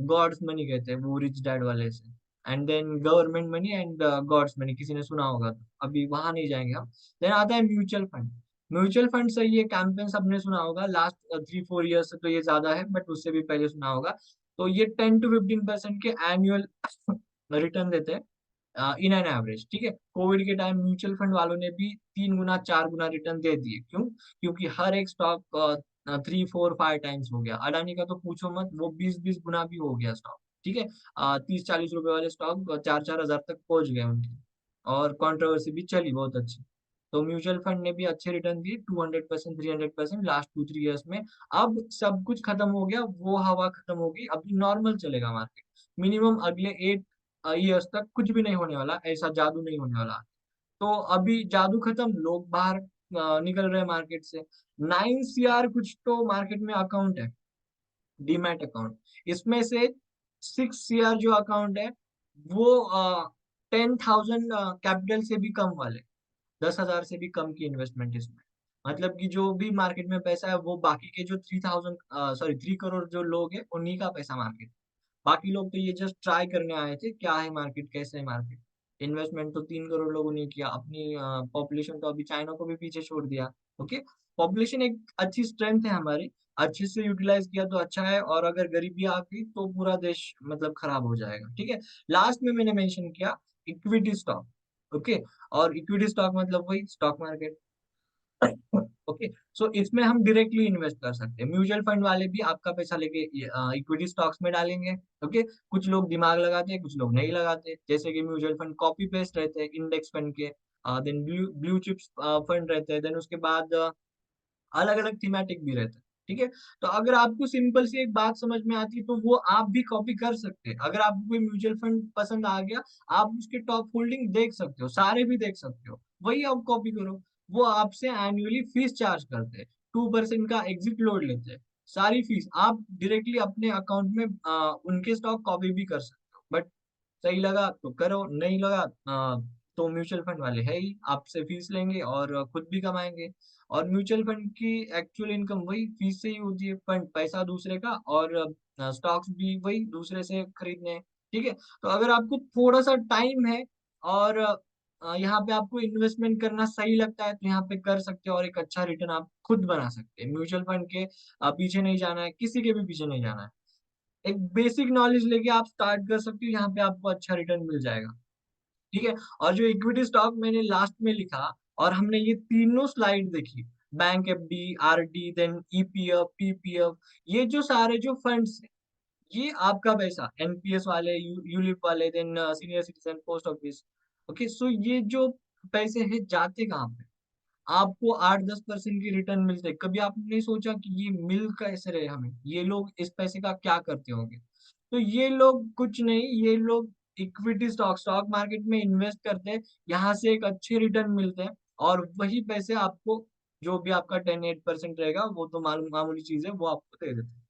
गॉड्स मनी कहते हैं वो रिच डैड वाले से, and then government money and God's money, किसी ने सुना होगा तो अभी वहां नहीं जाएंगे हम। देन आता है म्यूचुअल फंड। म्यूचुअल फंड से ये कैंपेन सबने सुना होगा, लास्ट 3-4 ईयर्स से तो ये ज्यादा है, बट उससे भी पहले सुना होगा। तो ये 10 to 15% के एनुअल रिटर्न देते हैं इन एन एवरेज, ठीक है। कोविड के टाइम म्यूचुअल फंड वालों ने भी 3 गुना 4 गुना रिटर्न दे दिए। क्यों? क्योंकि हर एक स्टॉक 3-4-5 टाइम्स हो गया। अडानी का तो पूछो मत, वो 20-20 गुना भी हो गया स्टॉक, ठीक है। 30-40 रुपए वाले स्टॉक 4-4 हजार तक पहुंच गए उनके, और कंट्रोवर्सी भी चली बहुत अच्छी। तो म्यूचुअल फंड ने भी अच्छे रिटर्न दिए, 200%, 300% लास्ट 2-3 ईयर्स में। अब सब कुछ खत्म हो गया, वो हवा खत्म हो गई, अभी नॉर्मल चलेगा मार्केट। मिनिमम अगले 8 ईयर्स तक कुछ भी नहीं होने वाला, ऐसा जादू नहीं होने वाला। तो अभी जादू खत्म, लोग बाहर निकल रहे हैं मार्केट से। 9 CR कुछ तो मार्केट में अकाउंट है, डीमैट अकाउंट। इसमें से 6 CR जो अकाउंट है वो 10,000 कैपिटल से भी कम वाले, 10,000 से भी कम की इन्वेस्टमेंट इसमें। मतलब कि जो भी मार्केट में पैसा है वो बाकी के जो 3 करोड़ जो लोग हैं उन्हीं का पैसा मार्केट। बाकी लोग तो ये जस्ट ट्राई करने आए थे, क्या है मार्केट, कैसे है मार्केट। इन्वेस्टमेंट तो 3 करोड़ लोगों ने किया, अपनी पॉपुलेशन तो अभी चाइना को भी पीछे छोड़ दिया। ओके, पॉपुलेशन एक अच्छी स्ट्रेंथ है हमारी, अच्छे से यूटिलाइज किया तो अच्छा है, और अगर गरीबी आ गई तो पूरा देश मतलब खराब हो जाएगा, ठीक है। लास्ट में मैंने मेंशन किया इक्विटी स्टॉक। ओके, और इक्विटी स्टॉक मतलब वही स्टॉक मार्केट। ओके। सो इसमें हम डायरेक्टली इन्वेस्ट कर सकते हैं। म्यूचुअल फंड वाले भी आपका पैसा लेके इक्विटी स्टॉक्स में डालेंगे। ओके। कुछ लोग दिमाग लगाते हैं, कुछ लोग नहीं लगाते। जैसे कि म्यूचुअल फंड कॉपी पेस्ट रहते हैं इंडेक्स फंड के, then blue blue chips fund रहते हैं, देन उसके बाद अलग अलग थीमेटिक भी रहते हैं। ठीक है। तो अगर आपको सिंपल सी एक बात समझ में आती है तो वो आप भी कॉपी कर सकते हैं। अगर आपको कोई म्यूचुअल फंड पसंद आ गया, आप उसके टॉप होल्डिंग देख सकते हो, सारे भी देख सकते हो, वही आप कॉपी करो। वो आपसे एनुअली फीस चार्ज करते हैं, 2% का एग्जिट लोड लेते हैं। सारी फीस आप डायरेक्टली अपने अकाउंट में उनके स्टॉक कॉपी भी कर सकते हो। बट सही लगा तो करो, नहीं लगा तो म्यूचुअल फंड वाले है ही, आपसे फीस लेंगे और खुद भी कमाएंगे। और म्यूचुअल फंड की एक्चुअल इनकम वही फीस से ही होती है। फंड पैसा दूसरे का, और स्टॉक्स भी वही दूसरे से खरीदने हैं। ठीक है। तो अगर आपको थोड़ा सा टाइम है और यहाँ पे आपको इन्वेस्टमेंट करना सही लगता है तो यहाँ पे कर सकते हो, और एक अच्छा रिटर्न आप खुद बना सकते हैं। म्यूचुअल फंड के पीछे नहीं जाना है, किसी के भी पीछे नहीं जाना है। एक बेसिक नॉलेज लेके आप स्टार्ट कर सकते हो, यहाँ पे आपको अच्छा रिटर्न मिल जाएगा। ठीक है। और जो इक्विटी स्टॉक मैंने लास्ट में लिखा, और हमने ये तीनों स्लाइड देखी, bank FD, RD, then EPF, PPF, ये जो सारे जो फंड्स हैं, ये आपका पैसा एनपीएस वाले, यूलिप वाले, then senior citizen, post office. Okay. So ये जो पैसे हैं जाते कहाँ पे? आपको 8-10% की रिटर्न मिलते। कभी आपने नहीं सोचा कि ये मिल कैसे रहे हमें, ये लोग इस पैसे का क्या करते होंगे? तो ये लोग कुछ नहीं, ये लोग इक्विटी स्टॉक स्टॉक मार्केट में इन्वेस्ट करते हैं, यहाँ से एक अच्छे रिटर्न मिलते हैं, और वही पैसे आपको, जो भी आपका 10-8% रहेगा, वो तो मालूम मामूली चीज है, वो आपको दे देते हैं।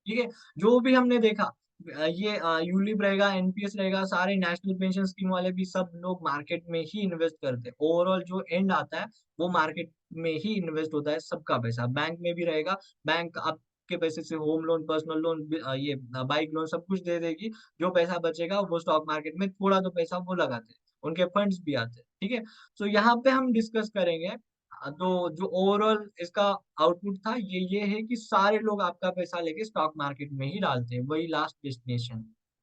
ठीक है। जो भी हमने देखा, ये यूलिप रहेगा, एनपीएस रहेगा, सारे नेशनल पेंशन स्कीम वाले भी सब लोग मार्केट में ही इन्वेस्ट करते हैं। ओवरऑल जो एंड आता है वो मार्केट में ही इन्वेस्ट होता है सबका पैसा। बैंक में भी रहेगा, बैंक आपके पैसे से होम लोन, पर्सनल लोन, ये बाइक लोन सब कुछ दे देगी। जो पैसा बचेगा वो स्टॉक मार्केट में थोड़ा तो पैसा वो लगाते हैं, उनके फंड्स भी आते हैं। ठीक है। तो यहाँ पे हम डिस्कस करेंगे। तो जो ओवरऑल इसका आउटपुट था, ये है कि सारे लोग आपका पैसा लेके स्टॉक मार्केट में ही डालते हैं, वही लास्ट डेस्टिनेशन।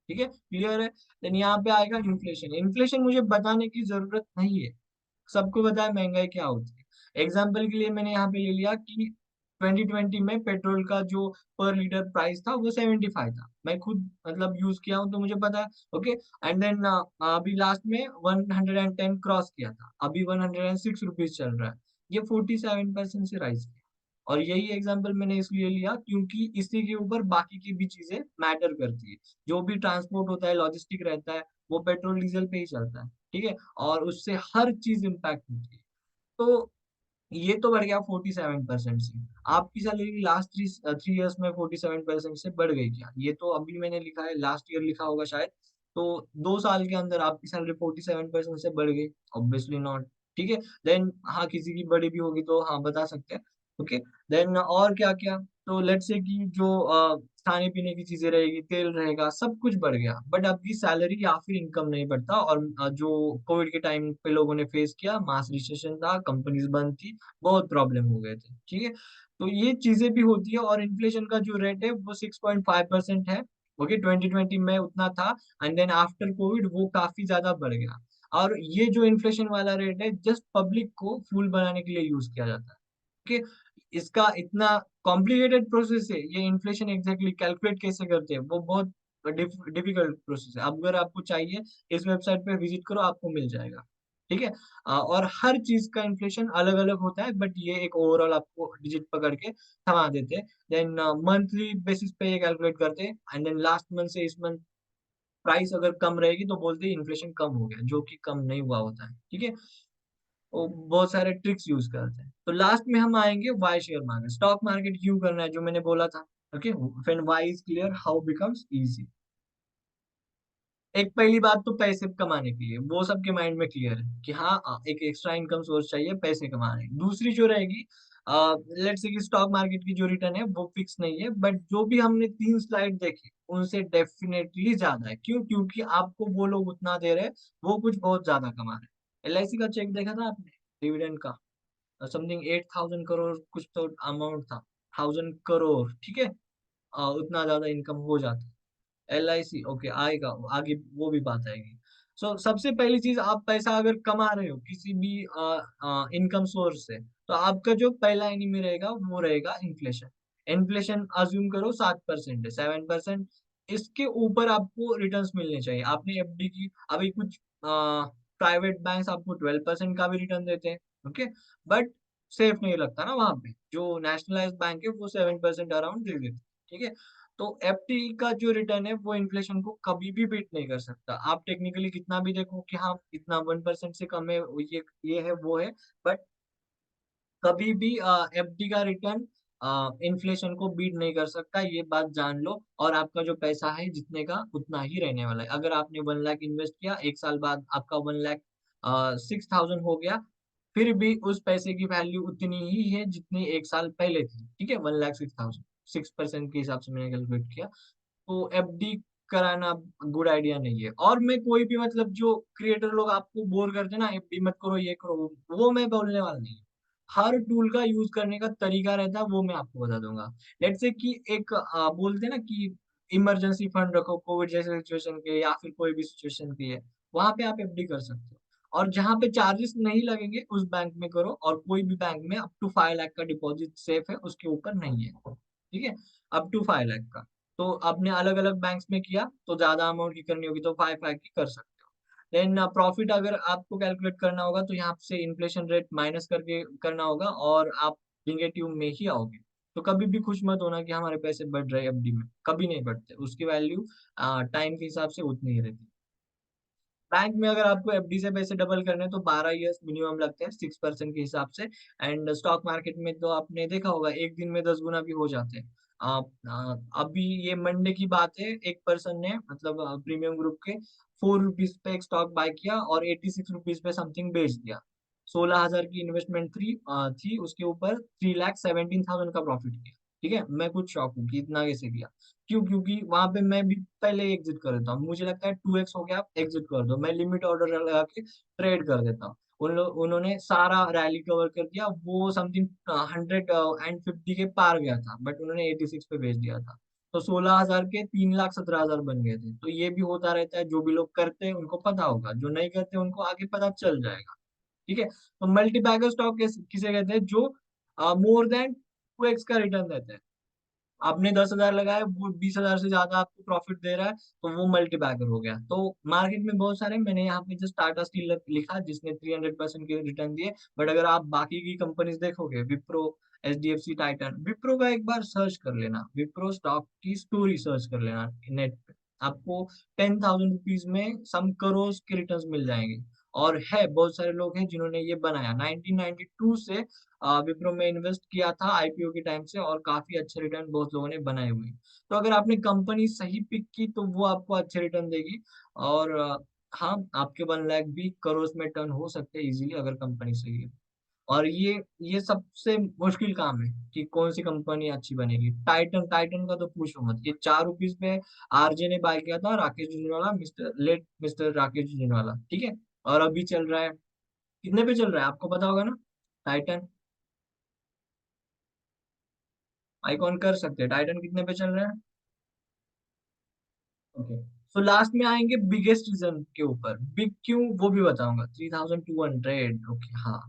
ठीक है, क्लियर है? देन यहाँ पे आएगा इन्फ्लेशन। इन्फ्लेशन मुझे बताने की जरूरत नहीं है, सबको पता है महंगाई क्या होती है। एग्जाम्पल के लिए मैंने यहाँ पे ले लिया कि 2020 में पेट्रोल का जो पर लीटर प्राइस था वो 75 था। मैं खुद मतलब यूज किया हूँ तो मुझे पता है। ओके। एंड देन अभी लास्ट में 110 क्रॉस किया था, अभी 106 रुपीज चल रहा है। ये 47% से राइज किया। और यही एग्जांपल मैंने इसलिए लिया क्योंकि इसी के ऊपर बाकी की भी चीजें मैटर करती है। जो भी ट्रांसपोर्ट होता है, लॉजिस्टिक रहता है, वो पेट्रोल डीजल पे ही चलता है। ठीक है। और उससे हर चीज इम्पैक्ट होती है। तो ये तो बढ़ गया 47% से। आपकी सैलरी लास्ट 3 इयर्स में 47% से बढ़ गई क्या? ये तो अभी मैंने लिखा है, लास्ट ईयर लिखा होगा शायद। तो 2 साल के अंदर आपकी सैलरी 47% से बढ़ गई? Obviously not. ठीक है। देन हाँ, किसी की बड़ी भी होगी तो हाँ बता सकते हैं। ओके। देन और क्या क्या? तो लेट्स से कि जो खाने पीने की चीजें रहेगी, तेल रहेगा, सब कुछ बढ़ गया, बट आपकी सैलरी या फिर इनकम नहीं बढ़ता। और जो कोविड के टाइम पे लोगों ने फेस किया, मास रिसेशन था, कंपनीज बंद थी, बहुत प्रॉब्लम हो गए थे। ठीक है। तो ये चीजें भी होती है। और इन्फ्लेशन का जो रेट है वो 6.5% है। ओके। 2020 में उतना था, एंड देन आफ्टर कोविड वो काफी ज्यादा बढ़ गया। और ये जो इन्फ्लेशन वाला रेट है, जस्ट पब्लिक को फूल बनाने के लिए यूज किया जाता है। ओके। इसका इतना कॉम्प्लिकेटेड प्रोसेस है, ये इन्फ्लेशन एग्जैक्टली कैलकुलेट कैसे करते हैं वो बहुत डिफिकल्ट प्रोसेस है। अब अगर आपको चाहिए, इस वेबसाइट पे विजिट करो, आपको मिल जाएगा। ठीक है। और हर चीज का इन्फ्लेशन अलग अलग होता है, बट ये एक ओवरऑल आपको डिजिट पकड़ के थमा देते हैं। देन मंथली बेसिस पे ये कैलकुलेट करते हैं, एंड देन लास्ट मंथ से इस मंथ प्राइस अगर कम रहेगी तो बोलते हैं इन्फ्लेशन कम हो गया, जो कि कम नहीं हुआ होता है। ठीक है। वो बहुत सारे ट्रिक्स यूज करते हैं। तो लास्ट में हम आएंगे why share market, stock market क्यों करना है, जो मैंने बोला था। Okay. When why is clear, how becomes easy. एक पहली बात तो पैसे कमाने के लिए, वो सबके माइंड में क्लियर है कि हाँ, एक एक्स्ट्रा इनकम सोर्स चाहिए पैसे कमाने। दूसरी जो रहेगी, लेट्स से कि स्टॉक मार्केट की जो रिटर्न है वो फिक्स नहीं है, बट जो भी हमने 3 स्लाइड देखी उनसे डेफिनेटली ज्यादा है। क्यों? क्योंकि आपको वो लोग उतना दे रहे हैं, वो कुछ बहुत ज्यादा कमा रहे हैं। एलआईसी का चेक देखा था आपने, डिविडेंड का? समथिंग 8,000 करोड़ कुछ तो अमाउंट था, 1,000 करोड़। ठीक है। उतना ज्यादा इनकम हो जाता है। एल आई सी, ओके, आएगा आगे, वो भी बात आएगी। सो सबसे पहली चीज, आप पैसा अगर कमा रहे हो किसी भी इनकम सोर्स से, तो आपका जो पहला एनिमी रहेगा वो रहेगा इन्फ्लेशन। इन्फ्लेशन अज्यूम करो 7% है, 7%। इसके ऊपर आपको रिटर्न्स मिलने चाहिए। आपने एफडी की, अभी कुछ प्राइवेट बैंक्स आपको 12% का भी रिटर्न देते हैं, ओके, बट सेफ नहीं लगता ना वहां पे। जो नेशनलाइज्ड बैंक है वो 7% अराउंड दे देते हैं, ठीक है। तो एफडी का जो रिटर्न है वो इन्फ्लेशन को कभी भी बीट नहीं कर सकता। आप टेक्निकली कितना भी देखो कि हाँ इतना 1% से कम है, ये है वो है, बट कभी भी एफडी का रिटर्न इन्फ्लेशन को बीट नहीं कर सकता, ये बात जान लो। और आपका जो पैसा है जितने का उतना ही रहने वाला है। अगर आपने 1 लाख इन्वेस्ट किया, 1 साल बाद आपका 1,06,000 हो गया, फिर भी उस पैसे की वैल्यू उतनी ही है जितनी 1 साल पहले थी, ठीक है। 1,06,000, 6% के हिसाब से मैंने कैलकुलेट किया। तो एफडी कराना गुड आइडिया नहीं है। और मैं कोई भी मतलब जो क्रिएटर लोग आपको बोर करते हैं ना, एफडी मत करो ये करो, वो मैं बोलने वाला नहीं हूँ। हर टूल का यूज करने का तरीका रहता है, वो मैं आपको बता दूंगा। लेट्स से कि एक बोलते हैं ना कि इमरजेंसी फंड रखो कोविड जैसे सिचुएशन के, या फिर कोई भी सिचुएशन की है, वहां पे आप एफडी कर सकते हो। और जहां पे चार्जेस नहीं लगेंगे उस बैंक में करो। और कोई भी बैंक में अप टू 5 लाख का डिपॉजिट सेफ है, उसके ऊपर नहीं है, ठीक है। अप टू 5 लाख का। तो आपने अलग अलग बैंक्स में किया तो ज्यादा अमाउंट की करनी होगी तो 5 लाख की कर सकते हो। देन प्रॉफिट अगर आपको कैलकुलेट करना होगा तो यहाँ से इन्फ्लेशन रेट माइनस करके करना होगा, और आप निगेटिव में ही आओगे। तो कभी भी खुश मत होना कि हमारे पैसे बढ़ रहे हैं एफडी में, कभी नहीं बढ़ते। उसकी वैल्यू टाइम के हिसाब से उतनी ही रहती है। बैंक में अगर आपको एफडी से पैसे डबल करने हैं तो 12 इयर्स मिनिमम लगते हैं 6% के हिसाब से। एंड स्टॉक मार्केट में तो आपने देखा होगा एक दिन में 10 गुना भी हो जाते हैं। अभी ये मंडे की बात है, एक पर्सन ने मतलब प्रीमियम ग्रुप के 4 रुपीज पे एक स्टॉक बाय किया और 86 रुपीज पे समथिंग बेच दिया। 16,000 की इन्वेस्टमेंट थी उसके ऊपर 3,17,000 का प्रॉफिट किया, ठीक है। मैं कुछ शॉक हूँ कि इतना कैसे किया। क्यों? क्योंकि वहां पे मैं भी पहले एग्जिट कर देता हूँ। मुझे लगता है 2x हो गया, एग्जिट कर दो, मैं लिमिट ऑर्डर लगा के ट्रेड कर देता हूँ। उन्होंने सारा रैली कवर कर दिया, वो समथिंग 150 के पार गया था, बट उन्होंने 86 पे बेच दिया था। तो 16,000 के 3,17,000 बन गए थे। तो ये भी होता रहता है, जो भी लोग करते हैं उनको पता होगा, जो नहीं करते उनको आगे पता चल जाएगा, ठीक है। तो मल्टी बैगर स्टॉक किसे कहते हैं? जो मोर देन 2x का रिटर्न देते हैं। आपने 10,000 लगाए, वो 20,000 से ज्यादा आपको प्रॉफिट दे रहा है, तो वो मल्टीबैगर हो गया। तो मार्केट में बहुत सारे, मैंने यहाँ पे जस्ट टाटा स्टील लिखा जिसने 300% के रिटर्न दिए। बट अगर आप बाकी की कंपनीज देखोगे, विप्रो, एचडीएफसी, टाइटन, विप्रो का एक बार सर्च कर लेना, विप्रो स्टॉक की स्टोरी सर्च कर लेना नेट पे। आपको 10,000 रुपीज में सम करोड़ के रिटर्न मिल जाएंगे। और है बहुत सारे लोग हैं जिन्होंने ये बनाया 1992 से। विप्रो में इन्वेस्ट किया था आईपीओ के टाइम से, और काफी अच्छे रिटर्न बहुत लोगों ने बनाए हुए हैं। तो अगर आपने कंपनी सही पिक की तो वो आपको अच्छे रिटर्न देगी। और हाँ, आपके 1 लाख भी करोड़ में टर्न हो सकते हैं इजीली अगर कंपनी सही है। और ये सबसे मुश्किल काम है कि कौन सी कंपनी अच्छी बनेगी। टाइटन, टाइटन का तो पूछो मत, ये 4 रुपीज पे आरजे ने बाय किया था, राकेश झुनझुनवाला, मिस्टर राकेश झुनझुनवाला, ठीक है। और अभी चल रहा है, कितने पे चल रहा है आपको पता होगा ना? टाइटन आइकॉन कर सकते हैं, टाइटन कितने पे चल रहा है? ओके। सो लास्ट में आएंगे बिगेस्ट रीजन के ऊपर, बिग क्यों वो भी बताऊंगा। 3,200, ओके, हाँ।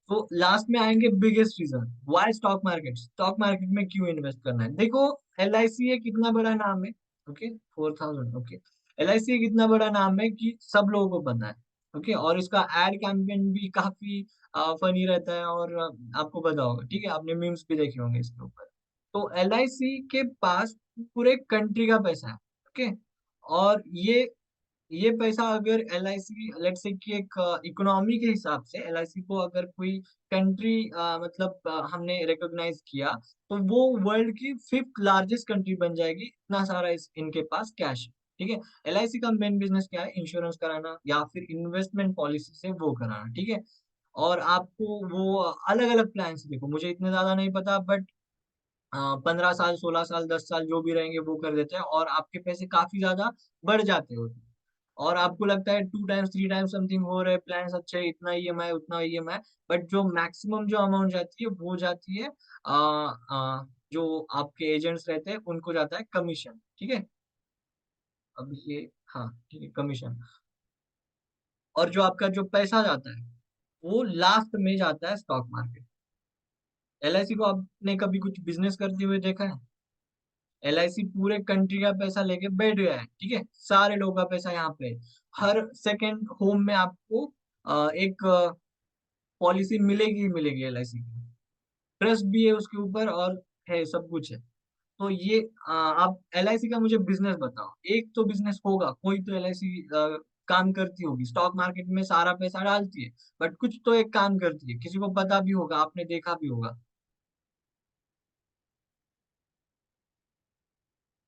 तो लास्ट में आएंगे biggest reason, why stock market. Stock market में क्यों इन्वेस्ट करना है? देखो, एल आई सी एक कितना बड़ा नाम है, ओके, 4,000, ओके। एल आई सी एक इतना बड़ा नाम है कि सब लोगों को पता है, ओके। और इसका एड कैंपेन भी काफी फनी रहता है, और आपको पता होगा, ठीक है, आपने मीम्स भी देखे होंगे इसके ऊपर। तो एल आई सी के पास पूरे कंट्री का पैसा है, ओके। और ये पैसा अगर एल आई सी, लेट से कि एक इकोनॉमी के हिसाब से एल आई सी को अगर कोई कंट्री मतलब हमने रिकॉग्नाइज किया, तो वो वर्ल्ड की 5th लार्जेस्ट कंट्री बन जाएगी। इतना सारा इनके पास कैश है, ठीक है। एल आई सी का मेन बिजनेस क्या है? इंश्योरेंस कराना या फिर इन्वेस्टमेंट पॉलिसी से वो कराना, ठीक है। और आपको वो अलग अलग प्लान से, देखो मुझे इतने ज्यादा नहीं पता, बट 15 साल, 16 साल, 10 साल जो भी रहेंगे वो कर देते हैं, और आपके पैसे काफी ज्यादा बढ़ जाते हो। और आपको लगता है 2 टाइम्स 3 टाइम्स समथिंग हो रहे प्लान अच्छे, इतना ईएमआई उतना ईएमआई। बट जो मैक्सिमम जो अमाउंट जाती है वो जाती है जो आपके एजेंट्स रहते हैं उनको जाता है कमीशन, ठीक है। अब ये हाँ ठीक है, कमीशन। और जो आपका जो पैसा जाता है वो लास्ट में जाता है स्टॉक मार्केट। एलआईसी को आपने कभी कुछ बिजनेस करते हुए देखा है? एलआईसी पूरे कंट्री का पैसा लेके बैठ गया है, ठीक है, सारे लोगों का पैसा यहाँ पे है। हर सेकंड होम में आपको एक पॉलिसी मिलेगी ही मिलेगी एलआईसी की। ट्रस्ट भी है उसके ऊपर और है, सब कुछ है। तो ये आप एलआईसी का मुझे बिजनेस बताओ, एक तो बिजनेस होगा, कोई तो एलआईसी काम करती होगी, स्टॉक मार्केट में सारा पैसा डालती है, बट कुछ तो एक काम करती है, किसी को पता भी होगा, आपने देखा भी होगा।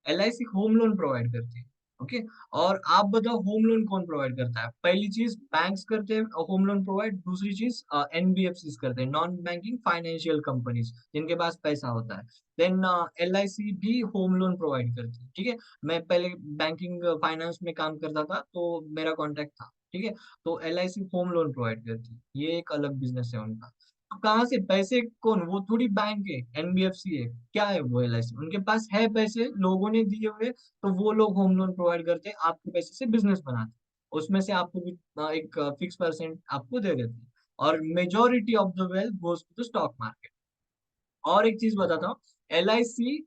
एलआईसी होम लोन प्रोवाइड करती है। ओके। और आप बताओ होम लोन कौन प्रोवाइड करता है? पहली चीज बैंक्स करते हैं होम लोन प्रोवाइड, दूसरी चीज एनबीएफसी करते हैं, नॉन बैंकिंग फाइनेंशियल कंपनीज जिनके पास पैसा होता है। देन एलआईसी भी होम लोन प्रोवाइड करती है, ठीक है। मैं पहले बैंकिंग फाइनेंस में काम करता था तो मेरा कॉन्टेक्ट था, ठीक है। तो एलआईसी होम लोन प्रोवाइड करती है, ये एक अलग बिजनेस है उनका। तो कहाँ से पैसे, कौन, वो थोड़ी बैंक है, एनबीएफसी है, क्या है वो एलआईसी, उनके पास है पैसे, लोगों ने दिए हुए, तो वो लोग होम लोन प्रोवाइड करते हैं, आपके पैसे से बिजनेस बनाते हैं, उसमें से आपको कुछ एक फिक्स परसेंट आपको दे देते हैं। और majority of the wealth goes to the stock market. और एक चीज बताता हूँ, एलआईसी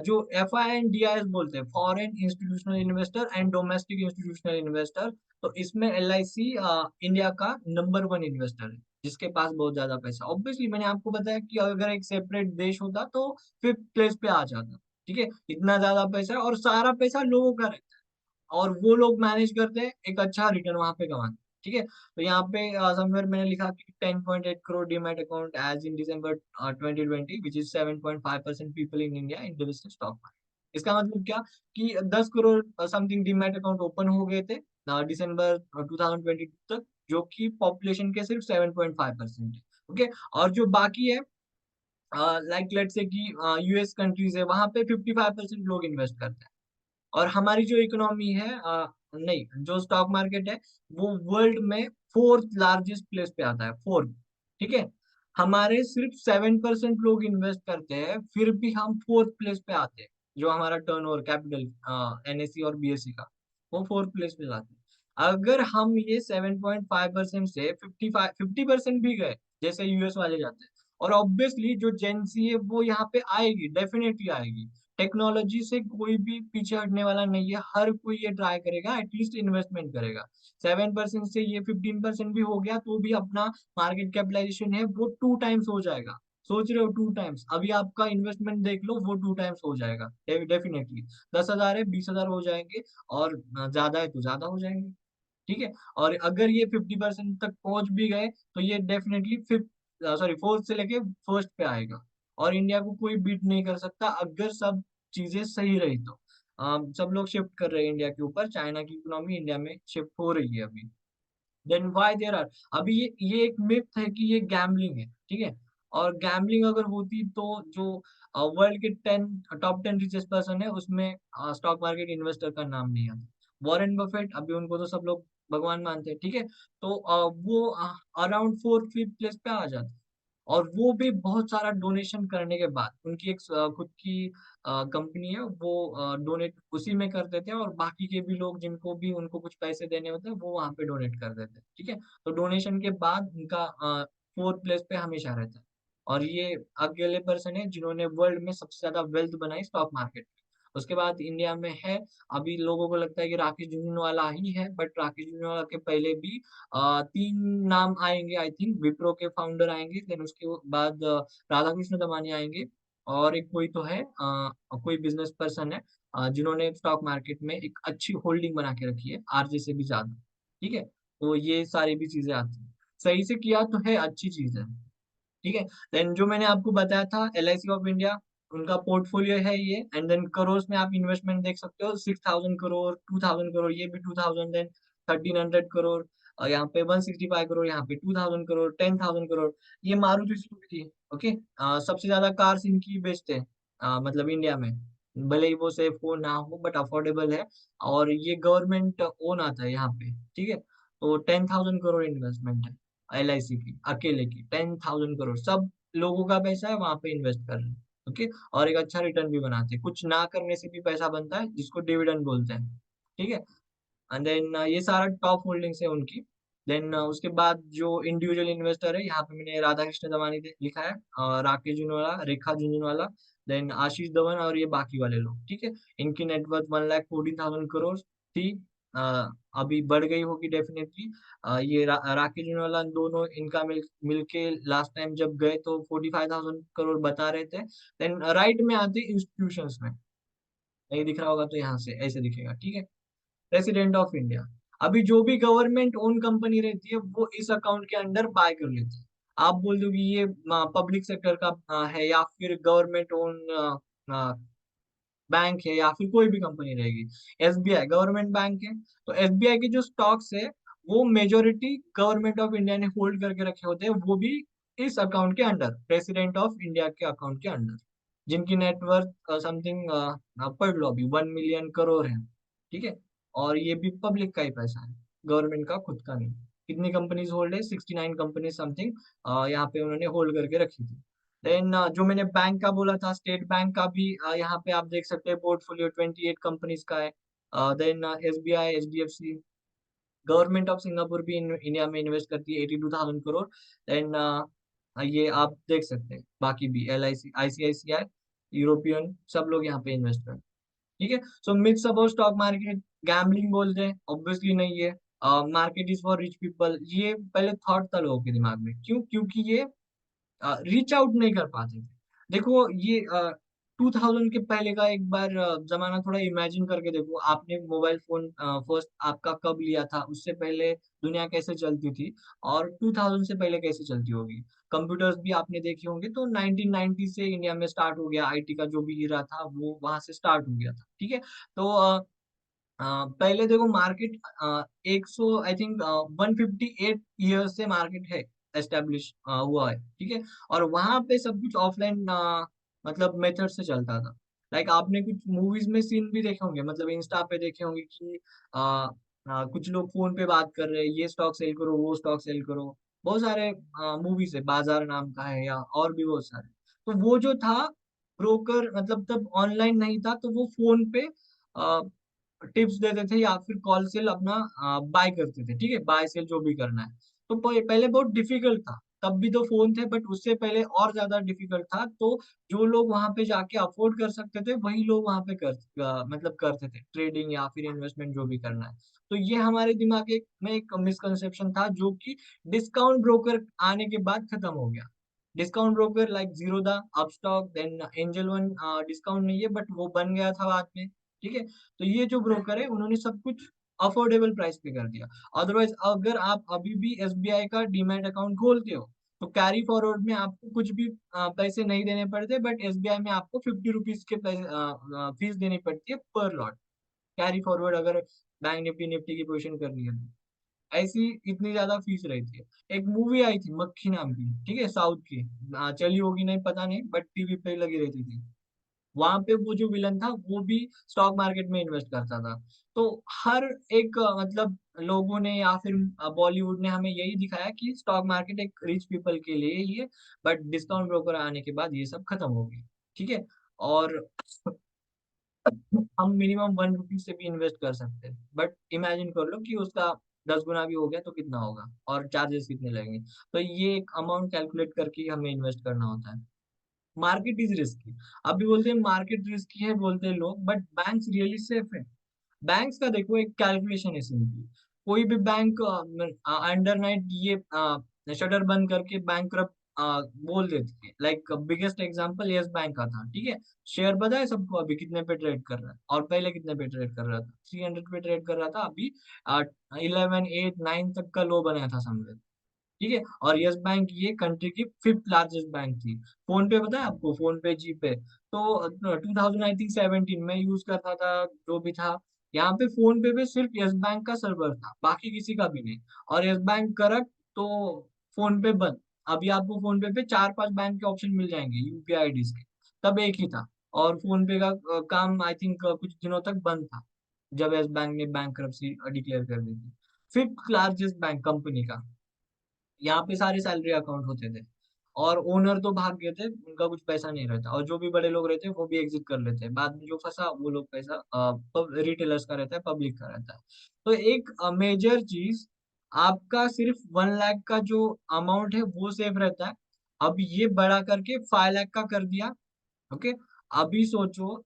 जो F I and D I S बोलते हैं, foreign institutional investor and domestic institutional investor, तो इसमें एलआईसी इंडिया का नंबर वन इन्वेस्टर है, जिसके पास बहुत ज्यादा पैसा। ऑब्वियसली मैंने आपको बताया कि अगर एक सेपरेट देश होता तो फिफ्थ प्लेस पे आ जाता, ठीक है, इतना ज्यादा पैसा है और सारा पैसा लोगों का रहता है, और वो लोग मैनेज करते हैं, एक अच्छा रिटर्न वहां पे कमाते हैं, ठीक है। तो यहाँ पे समवेयर मैंने लिखा कि 10.8 crore demat account as in December 2020, which is 7.5% people in India in stock market. इसका मतलब क्या, कि 10 crore something demat account open हो गए थे दिसंबर 2022 तक, जो कि पॉपुलेशन के सिर्फ 7.5% है। ओके। और जो बाकी है, लाइक लेट से कि यूएस कंट्रीज है, वहां पे 55% लोग इन्वेस्ट करते हैं। और हमारी जो इकोनॉमी है, नहीं, जो स्टॉक मार्केट है वो वर्ल्ड में फोर्थ लार्जेस्ट प्लेस पे आता है, फोर्थ, ठीक है। हमारे सिर्फ 7% लोग इन्वेस्ट करते हैं, फिर भी हम फोर्थ प्लेस पे आते हैं। जो हमारा टर्नओवर कैपिटल एनएससी और बीएससी का, वो फोर्थ प्लेस पे जाते हैं। अगर हम ये 7.5% से 50% भी गए, जैसे यूएस वाले जाते हैं, और ऑब्वियसली जो जेंसी है वो यहाँ पे आएगी, डेफिनेटली आएगी। टेक्नोलॉजी से कोई भी पीछे हटने वाला नहीं है, हर कोई ये ट्राई करेगा, एटलीस्ट इन्वेस्टमेंट करेगा। 7% से ये 15% भी हो गया तो भी अपना मार्केट कैपिटलाइजेशन है वो 2 टाइम्स हो जाएगा। सोच रहे हो, 2 टाइम्स, अभी आपका इन्वेस्टमेंट देख लो, वो 2 टाइम्स हो जाएगा डेफिनेटली। 10,000 है, 20,000 हो जाएंगे, और ज्यादा है तो ज्यादा हो जाएंगे, ठीक है। और अगर ये 50% तक पहुंच भी गए तो ये डेफिनेटली फिफ्थ, सॉरी, फोर्थ से लेके फर्स्ट पे आएगा। और इंडिया को कोई बीट नहीं कर सकता अगर सब चीजें सही रही तो। सब लोग शिफ्ट कर रहे हैं इंडिया के ऊपर, चाइना की इकोनॉमी इंडिया में शिफ्ट हो रही है अभी। देन व्हाई देयर आर, अभी ये एक मिथ है कि ये गैम्बलिंग है, ठीक है। और गैम्बलिंग अगर होती तो जो वर्ल्ड के टॉप 10 रिचेस्ट पर्सन है उसमें स्टॉक मार्केट इन्वेस्टर का नाम नहीं आता। वॉरेन बफेट, अभी उनको तो सब लोग भगवान मानते हैं, ठीक है। तो वो अराउंड फोर्थ फिफ्थ प्लेस पे आ जाते हैं। और वो भी बहुत सारा डोनेशन करने के बाद, उनकी एक खुद की कंपनी है, वो डोनेट उसी में कर देते हैं, और बाकी के भी लोग जिनको भी उनको कुछ पैसे देने होते हैं वो वहां पे डोनेट कर देते हैं, ठीक है। तो डोनेशन के बाद उनका फोर्थ प्लेस पे हमेशा रहता है। और ये अकेले पर्सन है जिन्होंने वर्ल्ड में सबसे ज्यादा वेल्थ बनाई स्टॉक मार्केट में। उसके बाद इंडिया में है, अभी लोगों को लगता है कि राकेश झुनझुनवाला ही है, बट राकेश झुनझुनवाला के पहले भी 3 नाम आएंगे, आई थिंक विप्रो के फाउंडर आएंगे, देन उसके बाद राधाकृष्ण दमानी आएंगे, और एक कोई तो है, कोई बिजनेस पर्सन है जिन्होंने स्टॉक मार्केट में एक अच्छी होल्डिंग बना के रखी है, आरजे से भी ज्यादा, ठीक है। तो ये सारी भी चीजें आती हैं, सही से किया तो है, अच्छी चीज है, ठीक है। देन जो मैंने आपको बताया था एलआईसी ऑफ इंडिया, उनका पोर्टफोलियो है ये, एंड देन करोड़ में आप इन्वेस्टमेंट देख सकते हो, 6,000 करोड़, 2,000 करोड़, ये भी 2,000, देन 1,300 करोड़, और यहाँ पे 165 करोड़, यहाँ पे 2,000 करोड़, 10,000 करोड़। ये मारुति सुजुकी, ओके। सबसे ज्यादा कार्स इनकी बेचते हैं, मतलब इंडिया में, भले ही वो सेफ हो ना हो, बट अफोर्डेबल है। और ये गवर्नमेंट ओन आता है यहाँ पे, ठीक है। तो 10,000 करोड़ इन्वेस्टमेंट है एलआईसी की, अकेले की 10,000 करोड़, सब लोगों का पैसा है, वहां पे इन्वेस्ट कर रहे हैं, ओके। और एक अच्छा रिटर्न भी बनाते हैं, कुछ ना करने से भी पैसा बनता है, जिसको डिविडेंड बोलते हैं, ठीक है। एंड देन ये सारा टॉप होल्डिंग्स है उनकी। देन उसके बाद जो इंडिविजुअल इन्वेस्टर है, यहाँ पे मैंने राधा कृष्ण दमानी लिखा है, राकेश झुनवाला, रेखा झुनझुनवाला, देन आशीष धवन और ये बाकी वाले लोग, ठीक है। इनकी नेटवर्थ 1,14,000 करोड़ थी। अभी बढ़ गई होगी डेफिनेटली। ये राकेश झुनझुनवाला दोनों इनका मिलके लास्ट टाइम जब गए तो 45,000 करोड़ बता रहे थे। देन राइट में आते इंस्टीट्यूशंस में, नहीं दिख रहा होगा तो यहाँ से ऐसे दिखेगा, ठीक है। प्रेसिडेंट ऑफ इंडिया, अभी जो भी गवर्नमेंट ओन कंपनी रहती है वो इस अकाउंट के अंडर बाय कर लेती है। आप बोल दो कि ये पब्लिक सेक्टर का है या फिर गवर्नमेंट ओन बैंक है या फिर कोई भी कंपनी रहेगी। एसबीआई गवर्नमेंट बैंक है, तो एसबीआई के जो स्टॉक्स है वो मेजोरिटी गवर्नमेंट ऑफ इंडिया ने होल्ड करके रखे होते हैं, वो भी इस अकाउंट के अंडर, प्रेसिडेंट ऑफ इंडिया के अकाउंट के अंडर, जिनकी नेटवर्थ समथिंग पढ़ लो अभी 1 मिलियन करोड़ है, ठीक है। और ये भी पब्लिक का ही पैसा है, गवर्नमेंट का खुद का नहीं। कितनी कंपनीज होल्ड है, 69 कंपनीज समथिंग यहाँ पे उन्होंने होल्ड करके रखी थी। देन जो मैंने बैंक का बोला था, स्टेट बैंक का भी यहाँ पे आप देख सकते हैं, पोर्टफोलियो 28 कंपनीज का है। Then SBI, HDFC, government of Singapore भी इंडिया में इन्वेस्ट करती है 82,000 करोड़। देन ये आप देख सकते हैं, बाकी भी L I C, ICICI, European, सब लोग यहाँ पे इन्वेस्ट करते हैं, ठीक है। So myths about stock market, gambling बोलते हैं, ऑब्वियसली नहीं है। Market is for rich people, ये पहले थॉट था लोगों के दिमाग में, क्यों? क्योंकि ये रीच आउट नहीं कर पाते थे। देखो ये 2000 के पहले का एक बार जमाना थोड़ा इमेजिन करके देखो, आपने मोबाइल फोन फर्स्ट आपका कब लिया था, उससे पहले दुनिया कैसे चलती थी, और 2000 से पहले कैसे चलती होगी। कंप्यूटर्स भी आपने देखे होंगे, तो 1990 से इंडिया में स्टार्ट हो गया, आईटी का जो भी हीरा था वो वहां से स्टार्ट हो गया था, ठीक है। तो पहले देखो मार्केट 100 आई थिंक 158 ईयर से मार्केट है एस्टेब्लिश हुआ है, ठीक है। और वहां पे सब कुछ ऑफलाइन मतलब मेथड से चलता था। लाइक आपने कुछ मूवीज में सीन भी देखे होंगे, मतलब इंस्टा पे देखे होंगे कि कुछ लोग फोन पे बात कर रहे हैं, ये स्टॉक सेल करो, वो स्टॉक सेल करो। बहुत सारे मूवीज है, बाजार नाम का है या और भी बहुत सारे। तो वो जो था ब्रोकर, मतलब तब ऑनलाइन नहीं था, तो वो फोन पे टिप्स देते थे या फिर कॉल सेल अपना बाय करते थे, ठीक है, बाय सेल जो भी करना है। तो पहले बहुत डिफिकल्ट था, तब भी तो फोन थे, बट उससे पहले और ज्यादा डिफिकल्ट था। तो जो लोग वहां पे जाके अफोर्ड कर सकते थे वही लोग वहां पे मतलब करते थे ट्रेडिंग या फिर इन्वेस्टमेंट जो भी करना है। तो ये हमारे दिमाग में एक मिसकंसेप्शन था, जो कि डिस्काउंट ब्रोकर आने के बाद खत्म हो गया। Discount broker like Zerodha, Upstox, then Angel One, discount नहीं है बट वो बन गया था बाद में, ठीक है। तो ये जो ब्रोकर है उन्होंने सब कुछ अफोर्डेबल प्राइस पे कर दिया। अदरवाइज अगर आप अभी भी एसबीआई का डीमैट अकाउंट खोलते हो, तो कैरी फॉरवर्ड में आपको कुछ भी पैसे नहीं देने पड़ते, बट एसबीआई में आपको 50 रुपीज के फीस देनी पड़ती है पर लॉट, कैरी फॉरवर्ड अगर बैंक निफ्टी निफ्टी की पोजीशन करनी है तो। ऐसी इतनी ज्यादा फीस रहती है। एक मूवी आई थी मक्खी नाम की, ठीक है, साउथ की, चली होगी नहीं पता नहीं, बट टीवी पे लगी रहती थी। वहां पे वो जो विलन था वो भी स्टॉक मार्केट में इन्वेस्ट करता था। तो हर एक मतलब लोगों ने या फिर बॉलीवुड ने हमें यही दिखाया कि स्टॉक मार्केट एक रिच पीपल के लिए ही है, बट डिस्काउंट ब्रोकर आने के बाद ये सब खत्म हो गया, ठीक है। और हम मिनिमम 1 रुपी से भी इन्वेस्ट कर सकते हैं, बट इमेजिन कर लो कि उसका 10 गुना भी हो गया तो कितना होगा, और चार्जेस कितने लगेंगे। तो ये एक अमाउंट कैलकुलेट करके ही हमें इन्वेस्ट करना होता है। मार्केट इज रिस्की, अभी बोलते हैं मार्केट रिस्की है बोलते हैं लोग, बट बैंक्स रियली सेफ है। बैंक्स का देखो एक कैलकुलेशन है सिंपली। कोई भी बैंक अंडर नाइट ये शटर बंद करके बैंक बोल देती है। Like biggest example yes bank का था, ठीक है। शेयर पता है सबको अभी कितने पे ट्रेड कर रहा है, और पहले कितने पे ट्रेड कर रहा था? 300 पे ट्रेड कर रहा था, अभी 11, 8, 9 तक का लो बनाया था समझे, ठीक है। और यस बैंक ये कंट्री की फिफ्थ लार्जेस्ट बैंक थी। फोन पे पता है आपको, फोन पे, जी पे, तो 2000 आई थिंक 17 में यूज करता था जो भी था। यहाँ पे फोन पे सिर्फ यस बैंक का सर्वर था, बाकी किसी का भी नहीं। और यस बैंक करप्ट, तो फोन पे बंद। अभी आपको फोन पे 4-5 बैंक के ऑप्शन मिल जाएंगे यूपीआई आईडीज के, तब एक ही था। और फोन पे का काम आई थिंक कुछ दिनों तक बंद था, जब यस बैंक ने बैंक डिक्लेयर कर दी थी। फिफ्थ लार्जेस्ट बैंक कंपनी का, यहाँ पे सारे सैलरी अकाउंट होते थे। और ओनर तो भाग गए थे, उनका कुछ पैसा नहीं रहता, और जो भी बड़े लोग रहते हैं वो भी एग्जिट कर लेते हैं। बाद में जो फंसा वो लोग पैसा रिटेलर्स का रहता है, पब्लिक का रहता है। तो एक मेजर चीज, आपका सिर्फ 1 लाख का जो अमाउंट है वो सेफ रहता है। अब ये बड़ा करके 5 लाख का कर दिया। ओके। अभी सोचो,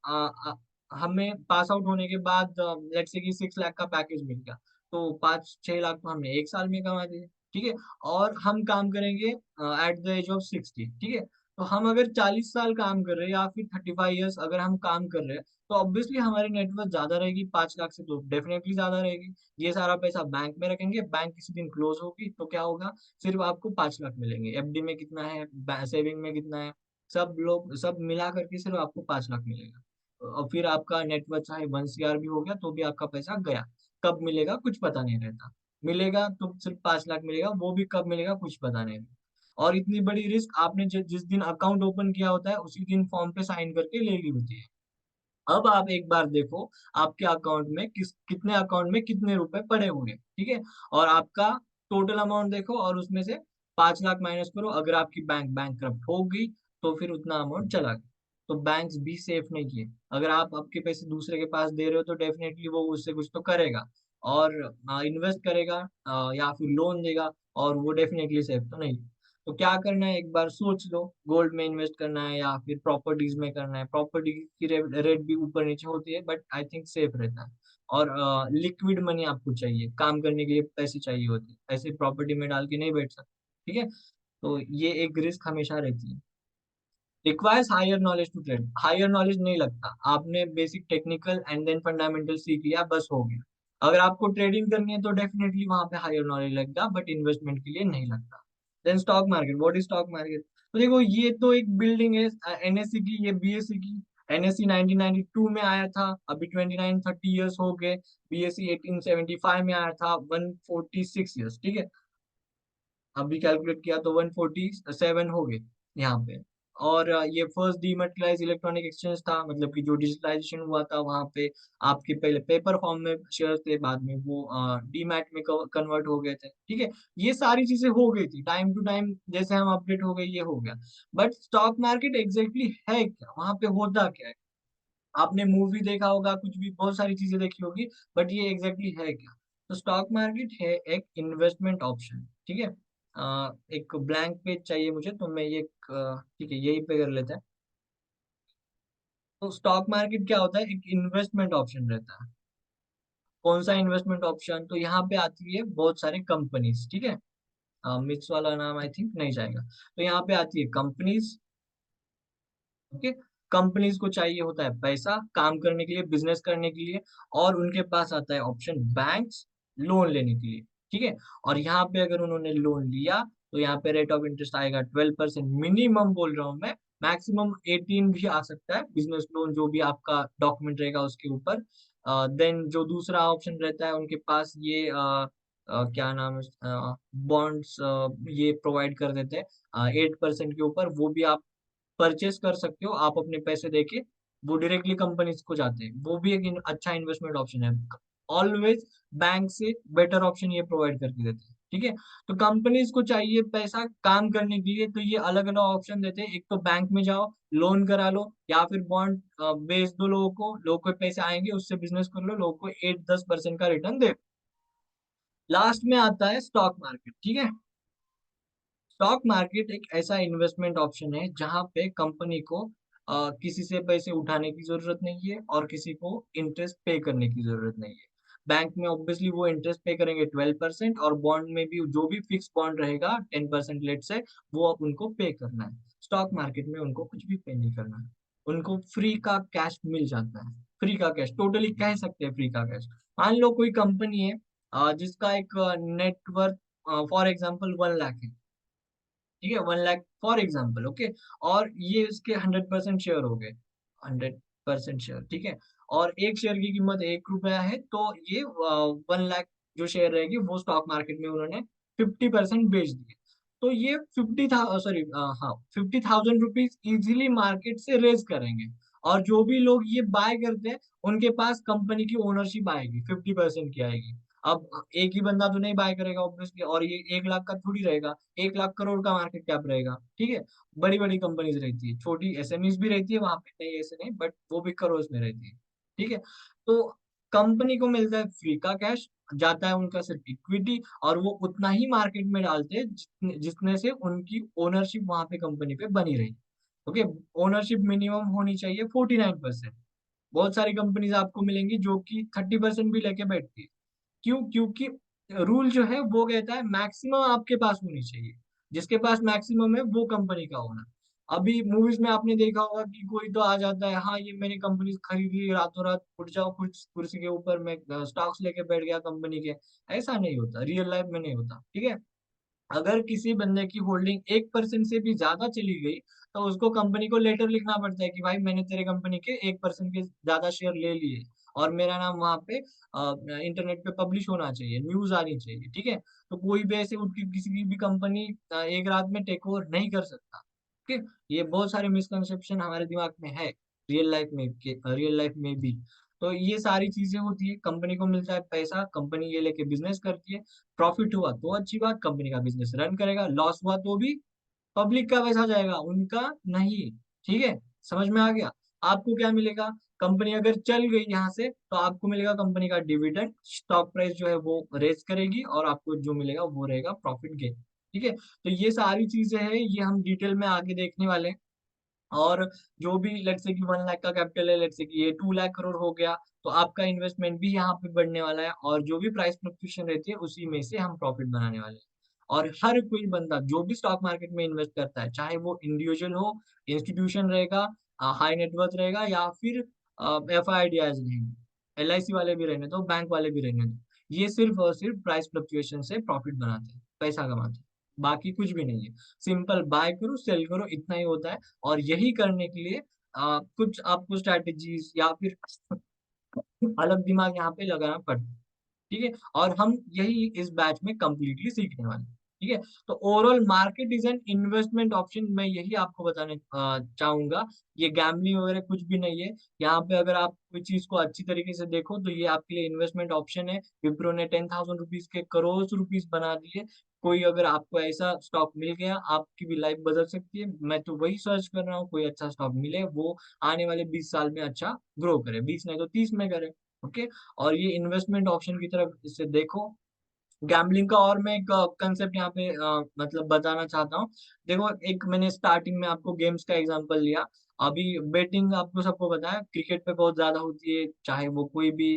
हमें पास आउट होने के बाद लेट्स से कि 6 लाख का पैकेज मिल गया, तो 5-6 लाख तो हमने एक साल में कमा दिए। ठीक है। और हम काम करेंगे एट द एज ऑफ 60। ठीक है। तो हम अगर 40 साल काम कर रहे हैं या फिर 35 ईयर्स अगर हम काम कर रहे हैं, तो ऑब्वियसली हमारी नेटवर्थ ज्यादा रहेगी 5 लाख से, तो डेफिनेटली ज्यादा रहेगी। ये सारा पैसा बैंक में रखेंगे, बैंक किसी दिन क्लोज होगी तो क्या होगा, सिर्फ आपको 5 लाख मिलेंगे। एफडी में कितना है, सेविंग में कितना है, सब लोग सब मिला करके सिर्फ आपको 5 लाख मिलेगा। और फिर आपका नेटवर्थ चाहे 1 CR भी हो गया तो भी आपका पैसा गया। कब मिलेगा कुछ पता नहीं रहता। मिलेगा तो सिर्फ 5 लाख मिलेगा, वो भी कब मिलेगा कुछ पता नहीं रहता। और इतनी बड़ी रिस्क आपने जिस दिन अकाउंट ओपन किया होता है उसी दिन फॉर्म पे साइन करके ले ली होती है। अब आप एक बार देखो आपके अकाउंट में कितने अकाउंट में कितने रुपए पड़े हुए हैं। ठीक है। और आपका टोटल अमाउंट देखो और उसमें से 5 लाख माइनस करो। अगर आपकी बैंक करप्ट हो गई तो फिर उतना अमाउंट चला गया। तो बैंक्स भी सेफ नहीं है। अगर आप आपके पैसे दूसरे के पास दे रहे हो तो डेफिनेटली वो उससे कुछ तो करेगा, और इन्वेस्ट करेगा, या फिर लोन देगा, और वो डेफिनेटली सेफ तो नहीं। तो क्या करना है, एक बार सोच लो, गोल्ड में इन्वेस्ट करना है या फिर प्रॉपर्टीज में करना है। प्रॉपर्टी की रेट भी ऊपर नीचे होती है बट आई थिंक सेफ रहता है। और लिक्विड मनी आपको चाहिए, काम करने के लिए पैसे चाहिए होते हैं, ऐसे प्रॉपर्टी में डाल के नहीं बैठ सकते। ठीक है। तो ये एक रिस्क हमेशा रहती है। Requires higher knowledge to trade, higher knowledge नहीं लगता, आपने basic technical and then fundamental सीख लिया बस हो गया। अगर आपको ट्रेडिंग करनी है तो डेफिनेटली वहां पे हायर नॉलेज लगेगा, बट इन्वेस्टमेंट के लिए नहीं लगता। Then stock market, what is stock market? तो देखो ये तो एक बिल्डिंग है एनएससी की, ये बीएससी की। एनएससी 1992 में आया था, अभी 29-30 ईयर्स हो गए। बीएससी 1875 में आया था, 146 ईयर्स। ठीक है। अभी कैलकुलेट किया तो 147 हो गए यहाँ पे। और ये फर्स्ट डीमेटेरियलाइज इलेक्ट्रॉनिक एक्सचेंज था, मतलब कि जो डिजिटलाइजेशन हुआ था वहाँ पे आपके पहले पेपर फॉर्म में शेयर थे, बाद में वो डीमैट में कन्वर्ट हो गए थे। ठीक है। ये सारी चीजें हो गई थी टाइम टू टाइम, जैसे हम अपडेट हो गए ये हो गया। बट स्टॉक मार्केट एग्जैक्टली है क्या, वहां पे होता क्या है? आपने मूवी देखा होगा, कुछ भी बहुत सारी चीजें देखी होगी, बट ये एग्जैक्टली है क्या? तो स्टॉक मार्केट है एक इन्वेस्टमेंट ऑप्शन। ठीक है। एक ब्लैंक पेज चाहिए मुझे, तो मैं ये ठीक है यही पे कर लेते हैं। तो स्टॉक मार्केट क्या होता है, एक इन्वेस्टमेंट ऑप्शन रहता है। कौन सा इन्वेस्टमेंट ऑप्शन? तो यहाँ पे आती है बहुत सारी कंपनीज। ठीक है। मिक्स वाला नाम आई थिंक नहीं जाएगा। तो यहाँ पे आती है कंपनीज। ओके। कंपनीज को चाहिए होता है पैसा काम करने के लिए, बिजनेस करने के लिए, और उनके पास आता है ऑप्शन बैंक्स, लोन लेने के लिए। ठीक है। और यहाँ पे अगर उन्होंने लोन लिया तो यहाँ पे रेट ऑफ इंटरेस्ट आएगा 12%, मिनिमम बोल रहा हूँ मैं, मैक्सिमम 18 भी आ सकता है, बिजनेस लोन जो भी आपका डॉक्यूमेंट रहेगा उसके ऊपर। देन जो दूसरा ऑप्शन रहता है उनके पास ये क्या नाम है, बॉन्ड्स ये प्रोवाइड कर देते हैं 8% के ऊपर, वो भी आप परचेस कर सकते हो आप अपने पैसे देके। वो डायरेक्टली कंपनीज को जाते हैं, वो भी एक अच्छा इन्वेस्टमेंट ऑप्शन है। ऑलवेज बैंक से बेटर ऑप्शन ये प्रोवाइड करके देते हैं। ठीक है। तो कंपनीज को चाहिए पैसा काम करने के लिए, तो ये अलग अलग ऑप्शन देते हैं। एक तो बैंक में जाओ, लोन करा लो, या फिर बॉन्ड बेच दो लोगों को, लोगों के पैसे आएंगे उससे बिजनेस कर लो, लोगों को 8-10% का रिटर्न दे। लास्ट में आता है स्टॉक मार्केट। ठीक है। स्टॉक मार्केट एक ऐसा इन्वेस्टमेंट ऑप्शन है जहां पे कंपनी को किसी से पैसे उठाने की जरूरत नहीं है और किसी को इंटरेस्ट पे करने की जरूरत नहीं है। बैंक में ऑब्वियसली वो इंटरेस्ट पे करेंगे 12%, और बॉन्ड में भी जो भी फिक्स बॉन्ड रहेगा 10% लेट से, वो अब उनको पे करना है। स्टॉक मार्केट में उनको कुछ भी पे नहीं करना है, उनको फ्री का कैश मिल जाता है। फ्री का कैश, टोटली कह सकते हैं फ्री का कैश। मान लो कोई कंपनी है जिसका एक नेटवर्थ फॉर एग्जाम्पल 1 लाख है। ठीक है, 1 लाख फॉर एग्जाम्पल। ओके। और ये उसके 100% शेयर हो गए, 100% शेयर। ठीक है। और एक शेयर की कीमत 1 रुपया है, तो ये 1 लाख जो शेयर रहेगी वो स्टॉक मार्केट में उन्होंने 50% बेच दिए। तो ये 50,000 रुपीज इजीली मार्केट से रेज करेंगे। और जो भी लोग ये बाय करते हैं उनके पास कंपनी की ओनरशिप आएगी, 50% की आएगी। अब एक ही बंदा तो नहीं बाय करेगा ऑब्वियसली, और ये 1 लाख का थोड़ी रहेगा, 1 लाख करोड़ का मार्केट कैप रहेगा, ठीक है। बड़ी बड़ी कंपनीज रहती है, छोटी एसएमईज भी रहती है वहां पे, नहीं ऐसे नहीं, बट वो भी करोड़ में रहती है, ठीक है। तो कंपनी को मिलता है फ्री का कैश, जाता है उनका सिर्फ इक्विटी, और वो उतना ही मार्केट में डालते हैं जितने से उनकी ओनरशिप वहां पे कंपनी पे बनी रही। ओके, ओनरशिप मिनिमम होनी चाहिए 49%। बहुत सारी कंपनीज आपको मिलेंगी जो कि 30% भी लेके बैठती है। क्यों? क्योंकि रूल जो है वो कहता है मैक्सिमम आपके पास होनी चाहिए, जिसके पास मैक्सिमम है वो कंपनी का ओनर। अभी मूवीज में आपने देखा होगा कि कोई तो आ जाता है, हाँ ये मैंने कंपनी खरीद ली, रातों रात उठ जाओ कुर्सी के ऊपर, मैं स्टॉक्स लेके बैठ गया कंपनी के। ऐसा नहीं होता, रियल लाइफ में नहीं होता, ठीक है। अगर किसी बंदे की होल्डिंग 1% से भी ज्यादा चली गई, तो उसको कंपनी को लेटर लिखना पड़ता है कि भाई मैंने तेरे कंपनी के 1% के ज्यादा शेयर ले लिए, और मेरा नाम वहां पे इंटरनेट पे पब्लिश होना चाहिए, न्यूज आनी चाहिए, ठीक है। तो कोई भी ऐसे उठ के किसी की भी कंपनी एक रात में टेक ओवर नहीं कर सकता, ठीक है। ये बहुत सारे मिसकंसेप्शन हमारे दिमाग में है, रियल लाइफ में भी। तो ये सारी चीजें होती है, कंपनी को मिलता है पैसा, कंपनी ये लेके बिजनेस करती है। प्रॉफिट हुआ तो अच्छी बात, कंपनी का बिजनेस रन करेगा, लॉस हुआ तो भी पब्लिक का पैसा जाएगा, उनका नहीं, ठीक है। समझ में आ गया? आपको क्या मिलेगा? कंपनी अगर चल गई यहाँ से तो आपको मिलेगा कंपनी का डिविडेंड, स्टॉक प्राइस जो है वो रेस करेगी, और आपको जो मिलेगा वो रहेगा प्रॉफिट गेन, ठीक है। तो ये सारी चीजें हैं, ये हम डिटेल में आगे देखने वाले हैं। और जो भी लेट्स से कि 1 लाख का कैपिटल है, लेट्स से कि ये 2 लाख करोड़ हो गया, तो आपका इन्वेस्टमेंट भी यहाँ पे बढ़ने वाला है, और जो भी प्राइस फ्लक्चुएशन रहती है उसी में से हम प्रॉफिट बनाने वाले हैं। और हर कोई बंदा जो भी स्टॉक मार्केट में इन्वेस्ट करता है, चाहे वो इंडिविजुअल हो, इंस्टीट्यूशन रहेगा, हाई नेटवर्थ रहेगा, या फिर एफ आई डी आईज रहेंगे, एल आई सी वाले भी रहने दो, बैंक वाले भी रहने दो, ये सिर्फ और सिर्फ प्राइस फ्लक्चुएशन से प्रॉफिट बनाते हैं, पैसा कमाते हैं, बाकी कुछ भी नहीं है। सिंपल बाय करो सेल करो, इतना ही होता है। और यही करने के लिए कुछ आपको स्ट्रैटेजीज या फिर अलग दिमाग यहाँ पे लगाना पड़ता है, ठीक है। और हम यही इस बैच में कंप्लीटली सीखने वाले हैं, ठीक है। तो overall market is an investment option, मैं यही आपको बताने चाहूंगा। ये गैम्बलिंग वगैरह कुछ भी नहीं है यहाँ पे। अगर आप कोई चीज को अच्छी तरीके से देखो तो ये आपके लिए इन्वेस्टमेंट ऑप्शन है। विप्रो ने 10,000 रुपीज के करोड़ रुपीज बना दिए। कोई अगर आपको ऐसा स्टॉक मिल गया, आपकी भी लाइफ बदल सकती है। मैं तो वही सर्च कर रहा हूँ, कोई अच्छा स्टॉक मिले, वो आने वाले 20 साल में अच्छा ग्रो करे, 20 नहीं तो 30 में करे। ओके, और ये इन्वेस्टमेंट ऑप्शन की तरफ इसे देखो। गैम्बलिंग का और मैं एक कंसेप्ट यहाँ पे मतलब बताना चाहता हूँ। देखो, एक मैंने स्टार्टिंग में आपको गेम्स का एग्जांपल लिया। अभी बेटिंग आपको सबको पता है क्रिकेट पे बहुत ज्यादा होती है, चाहे वो कोई भी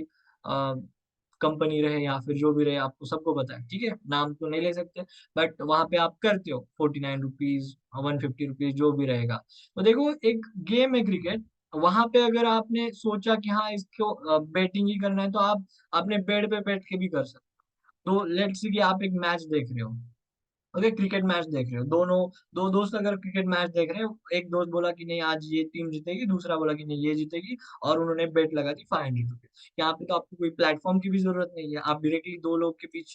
कंपनी रहे या फिर जो भी रहे, आपको सबको पता है, ठीक है। नाम तो नहीं ले सकते, बट वहां पे आप करते हो 49 रुपीज, 150 रुपीज, जो भी रहेगा। तो देखो, एक गेम है क्रिकेट, वहां पे अगर आपने सोचा कि हाँ इसको बेटिंग ही करना है, तो आप अपने बेड पे बैठ के भी कर सकते हो। तो लेट्स सी कि आप एक मैच देख रहे हो, ओके, क्रिकेट मैच देख रहे हो, दोनों दो दोस्त अगर क्रिकेट मैच देख रहे हो, एक दोस्त बोला कि नहीं आज ये टीम जीतेगी, दूसरा बोला कि नहीं ये जीतेगी, और उन्होंने बेट लगा दी 500 रुपीज। यहाँ पे तो आपको कोई प्लेटफॉर्म की भी जरूरत नहीं है, आप डायरेक्टली दो लोग के बीच